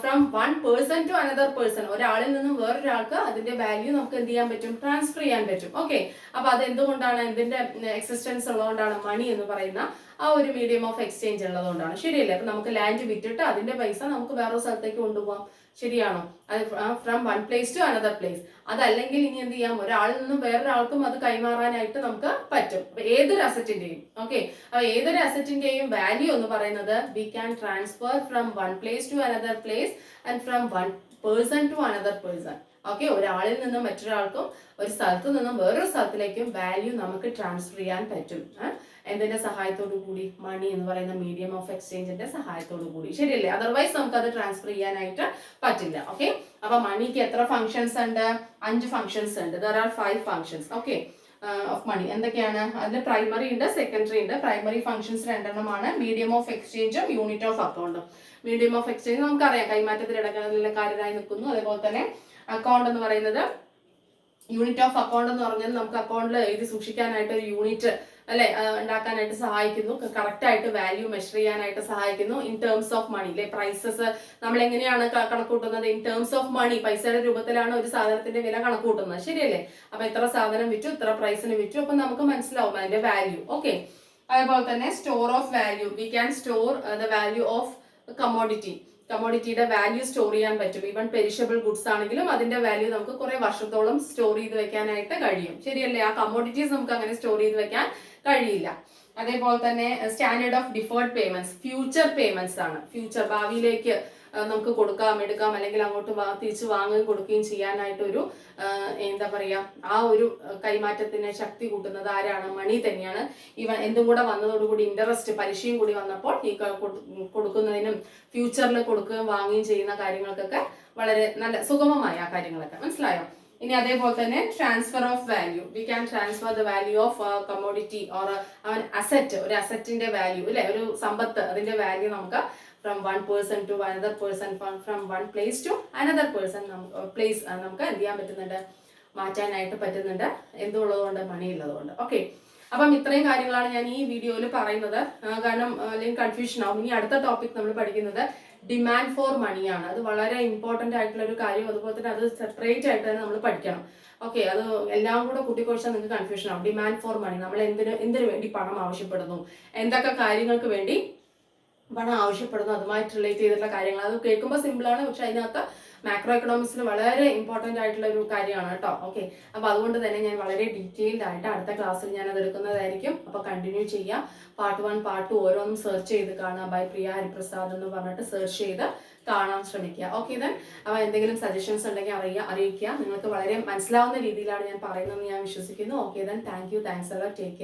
from one person to another person, ഒരാളിൽ നിന്നും വേറൊരാൾക്ക് അതിന്റെ വാല്യൂ നമുക്ക് എന്ത് ചെയ്യാൻ പറ്റും? ട്രാൻസ്ഫർ ചെയ്യാൻ പറ്റും. ഓക്കെ, അപ്പൊ അത് എന്തുകൊണ്ടാണ്? ഇതിന്റെ എക്സിസ്റ്റൻസ് ഉള്ളതുകൊണ്ടാണ് മണി എന്ന് പറയുന്ന ആ ഒരു മീഡിയം ഓഫ് എക്സ്ചേഞ്ച് ഉള്ളതുകൊണ്ടാണ്. ശരിയല്ലേ? അപ്പൊ നമുക്ക് ലാൻഡ് വിറ്റിട്ട് അതിന്റെ പൈസ നമുക്ക് വേറൊരു സ്ഥലത്തേക്ക് കൊണ്ടുപോകാം. ശരിയാണോ? അത് from one place to another place. അതല്ലെങ്കിൽ ഇനി എന്ത് ചെയ്യാം? ഒരാളിൽ നിന്നും വേറൊരാൾക്കും അത് കൈമാറാനായിട്ട് നമുക്ക് പറ്റും. അപ്പൊ ഏതൊരു അസറ്റിന്റെയും അപ്പൊ ഏതൊരു അസറ്റിന്റെയും വാല്യൂ എന്ന് പറയുന്നത് we can transfer from one place to another place and from one person to another person. Okay, ഒരാളിൽ നിന്നും മറ്റൊരാൾക്കും ഒരു സ്ഥലത്ത് നിന്നും വേറൊരു സ്ഥലത്തിലേക്കും വാല്യൂ നമുക്ക് ട്രാൻസ്ഫർ ചെയ്യാൻ പറ്റും. എന്തിന്റെ സഹായത്തോടു കൂടി? മണി എന്ന് പറയുന്ന മീഡിയം ഓഫ് എക്സ്ചേഞ്ചിന്റെ സഹായത്തോടു കൂടി. ശരിയല്ലേ? അതർവൈസ് നമുക്ക് അത് ട്രാൻസ്ഫർ ചെയ്യാനായിട്ട് പറ്റില്ല. ഓക്കെ, അപ്പൊ മണിക്ക് എത്ര ഫംഗ്ഷൻസ് ഉണ്ട്? 5 ഫംഗ്ഷൻസ് ഉണ്ട്. There are 5 functions okay of money. എന്തൊക്കെയാണ്? അതിൽ പ്രൈമറി ഉണ്ട്, സെക്കൻഡറി ഉണ്ട്. പ്രൈമറി ഫംഗ്ഷൻസ് 2 മീഡിയം ഓഫ് എക്സ്ചേഞ്ചും യൂണിറ്റ് ഓഫ് അക്കൗണ്ടും. മീഡിയം ഓഫ് എക്സ്ചേഞ്ച് നമുക്കറിയാം, കൈമാറ്റത്തിൽ ഇടക്കാരനായി നിൽക്കുന്നു. അതേപോലെ തന്നെ അക്കൗണ്ട് എന്ന് പറയുന്നത്, യൂണിറ്റ് ഓഫ് അക്കൗണ്ട് എന്ന് പറഞ്ഞാൽ നമുക്ക് അക്കൗണ്ടിൽ എഴുതി സൂക്ഷിക്കാനായിട്ട് ഒരു യൂണിറ്റ് അല്ലെ ഉണ്ടാക്കാനായിട്ട് സഹായിക്കുന്നു. കറക്റ്റ് ആയിട്ട് വാല്യൂ മെഷർ ചെയ്യാനായിട്ട് സഹായിക്കുന്നു. ഇൻ ടേംസ് ഓഫ് മണി അല്ലെ, പ്രൈസസ് നമ്മൾ എങ്ങനെയാണ് കണക്കൂട്ടുന്നത്? ഇൻ ടേംസ് ഓഫ് മണി, പൈസയുടെ രൂപത്തിലാണ് ഒരു സാധനത്തിന്റെ വില കണക്കൂട്ടുന്നത്. ശരിയല്ലേ? അപ്പൊ എത്ര സാധനം വിറ്റു, ഇത്ര പ്രൈസിന് വിറ്റു, അപ്പൊ നമുക്ക് മനസ്സിലാവും അതിന്റെ വാല്യൂ. ഓക്കെ, അതേപോലെ തന്നെ store of value. We can store the value of കമ്മോഡിറ്റിയുടെ വാല്യൂ സ്റ്റോർ ചെയ്യാൻ പറ്റും. ഈവൻ പെരിഷബിൾ ഗുഡ്സ് ആണെങ്കിലും അതിന്റെ വാല്യൂ നമുക്ക് കുറെ വർഷത്തോളം സ്റ്റോർ ചെയ്ത് വെക്കാനായിട്ട് കഴിയും. ശരിയല്ലേ? ആ കമ്മോഡിറ്റീസ് നമുക്ക് അങ്ങനെ സ്റ്റോർ ചെയ്ത് വെക്കാൻ കഴിയില്ല. അതേപോലെ തന്നെ standard of deferred payments, future payments ആണ്. ഫ്യൂച്ചർ, ഭാവിയിലേക്ക് നമുക്ക് കൊടുക്കാം, എടുക്കാം, അല്ലെങ്കിൽ അങ്ങോട്ട് തിരിച്ചു വാങ്ങുകയും കൊടുക്കുകയും ചെയ്യാനായിട്ട് ഒരു എന്താ പറയാ, ആ ഒരു കൈമാറ്റത്തിന് ശക്തി കൂട്ടുന്നത് ആരാണ്? മണി തന്നെയാണ്. ഇവ എന്തും കൂടെ വന്നതോടുകൂടി ഇൻട്രസ്റ്റ്, പലിശയും കൂടി വന്നപ്പോൾ ഈ കൊടുക്കുന്നതിനും ഫ്യൂച്ചറിൽ കൊടുക്കുകയും വാങ്ങുകയും ചെയ്യുന്ന കാര്യങ്ങൾക്കൊക്കെ വളരെ നല്ല സുഗമമായ ആ കാര്യങ്ങളൊക്കെ. മനസ്സിലായോ? ഇനി അതേപോലെ തന്നെ transfer of value. We can transfer the value of commodity or asset. ഒരു അസറ്റിന്റെ വാല്യൂ അല്ലെ, ഒരു സമ്പത്ത്, അതിന്റെ വാല്യൂ നമുക്ക് from one person to another person, from one place to another person place നമുക്ക് എന്ത് ചെയ്യാൻ പറ്റുന്നുണ്ട്? മാറ്റാനായിട്ട് പറ്റുന്നുണ്ട്. എന്തുള്ളതുകൊണ്ട്? മണി ഉള്ളതുകൊണ്ട്. ഓക്കെ, അപ്പം ഇത്രയും കാര്യങ്ങളാണ് ഞാൻ ഈ വീഡിയോയിൽ പറയുന്നത്. കാരണം അല്ലെങ്കിൽ കൺഫ്യൂഷൻ ആവും. ഇനി അടുത്ത ടോപ്പിക് നമ്മൾ പഠിക്കുന്നത് ഡിമാൻഡ് ഫോർ മണിയാണ്. അത് വളരെ ഇമ്പോർട്ടന്റ് ആയിട്ടുള്ള ഒരു കാര്യം. അതുപോലെ തന്നെ അത് സെപ്പറേറ്റ് ആയിട്ട് തന്നെ നമ്മൾ പഠിക്കണം. ഓക്കെ, അത് എല്ലാം കൂടെ കൂട്ടിക്കൊഴിച്ചാൽ നിങ്ങൾക്ക് കൺഫ്യൂഷൻ ആവും. ഡിമാൻഡ് ഫോർ മണി, നമ്മൾ എന്തിനു വേണ്ടി പണം ആവശ്യപ്പെടുന്നു, എന്തൊക്കെ കാര്യങ്ങൾക്ക് വേണ്ടി പണം ആവശ്യപ്പെടുന്നു, അതുമായിട്ട് റിലേറ്റ് ചെയ്തിട്ടുള്ള കാര്യങ്ങൾ. അത് കേൾക്കുമ്പോൾ സിമ്പിളാണ്, പക്ഷെ അതിനകത്ത് മാക്രോ എക്കണോമിക്സിൽ വളരെ ഇമ്പോർട്ടൻ്റ് ആയിട്ടുള്ള ഒരു കാര്യമാണ് കേട്ടോ. ഓക്കെ, അപ്പോൾ അതുകൊണ്ട് തന്നെ ഞാൻ വളരെ ഡീറ്റെയിൽഡ് ആയിട്ട് അടുത്ത ക്ലാസ്സിൽ ഞാൻ അത് എടുക്കുന്നതായിരിക്കും. അപ്പോൾ കണ്ടിന്യൂ ചെയ്യാം. പാർട്ട് 1, പാർട്ട് 2 ഓരോന്നും സെർച്ച് ചെയ്ത് കാണുക. ബൈ പ്രിയ ഹരിപ്രസാദ് എന്ന് പറഞ്ഞിട്ട് സെർച്ച് ചെയ്ത് കാണാൻ ശ്രമിക്കുക. ഓക്കെ, ദെൻ അപ്പോൾ എന്തെങ്കിലും സജഷൻസ് ഉണ്ടെങ്കിൽ അറിയിക്കുക. നിങ്ങൾക്ക് വളരെ മനസ്സിലാവുന്ന രീതിയിലാണ് ഞാൻ പറയുന്നതെന്ന് ഞാൻ വിശ്വസിക്കുന്നു. Okay, then thank you, thanks a lot, take care.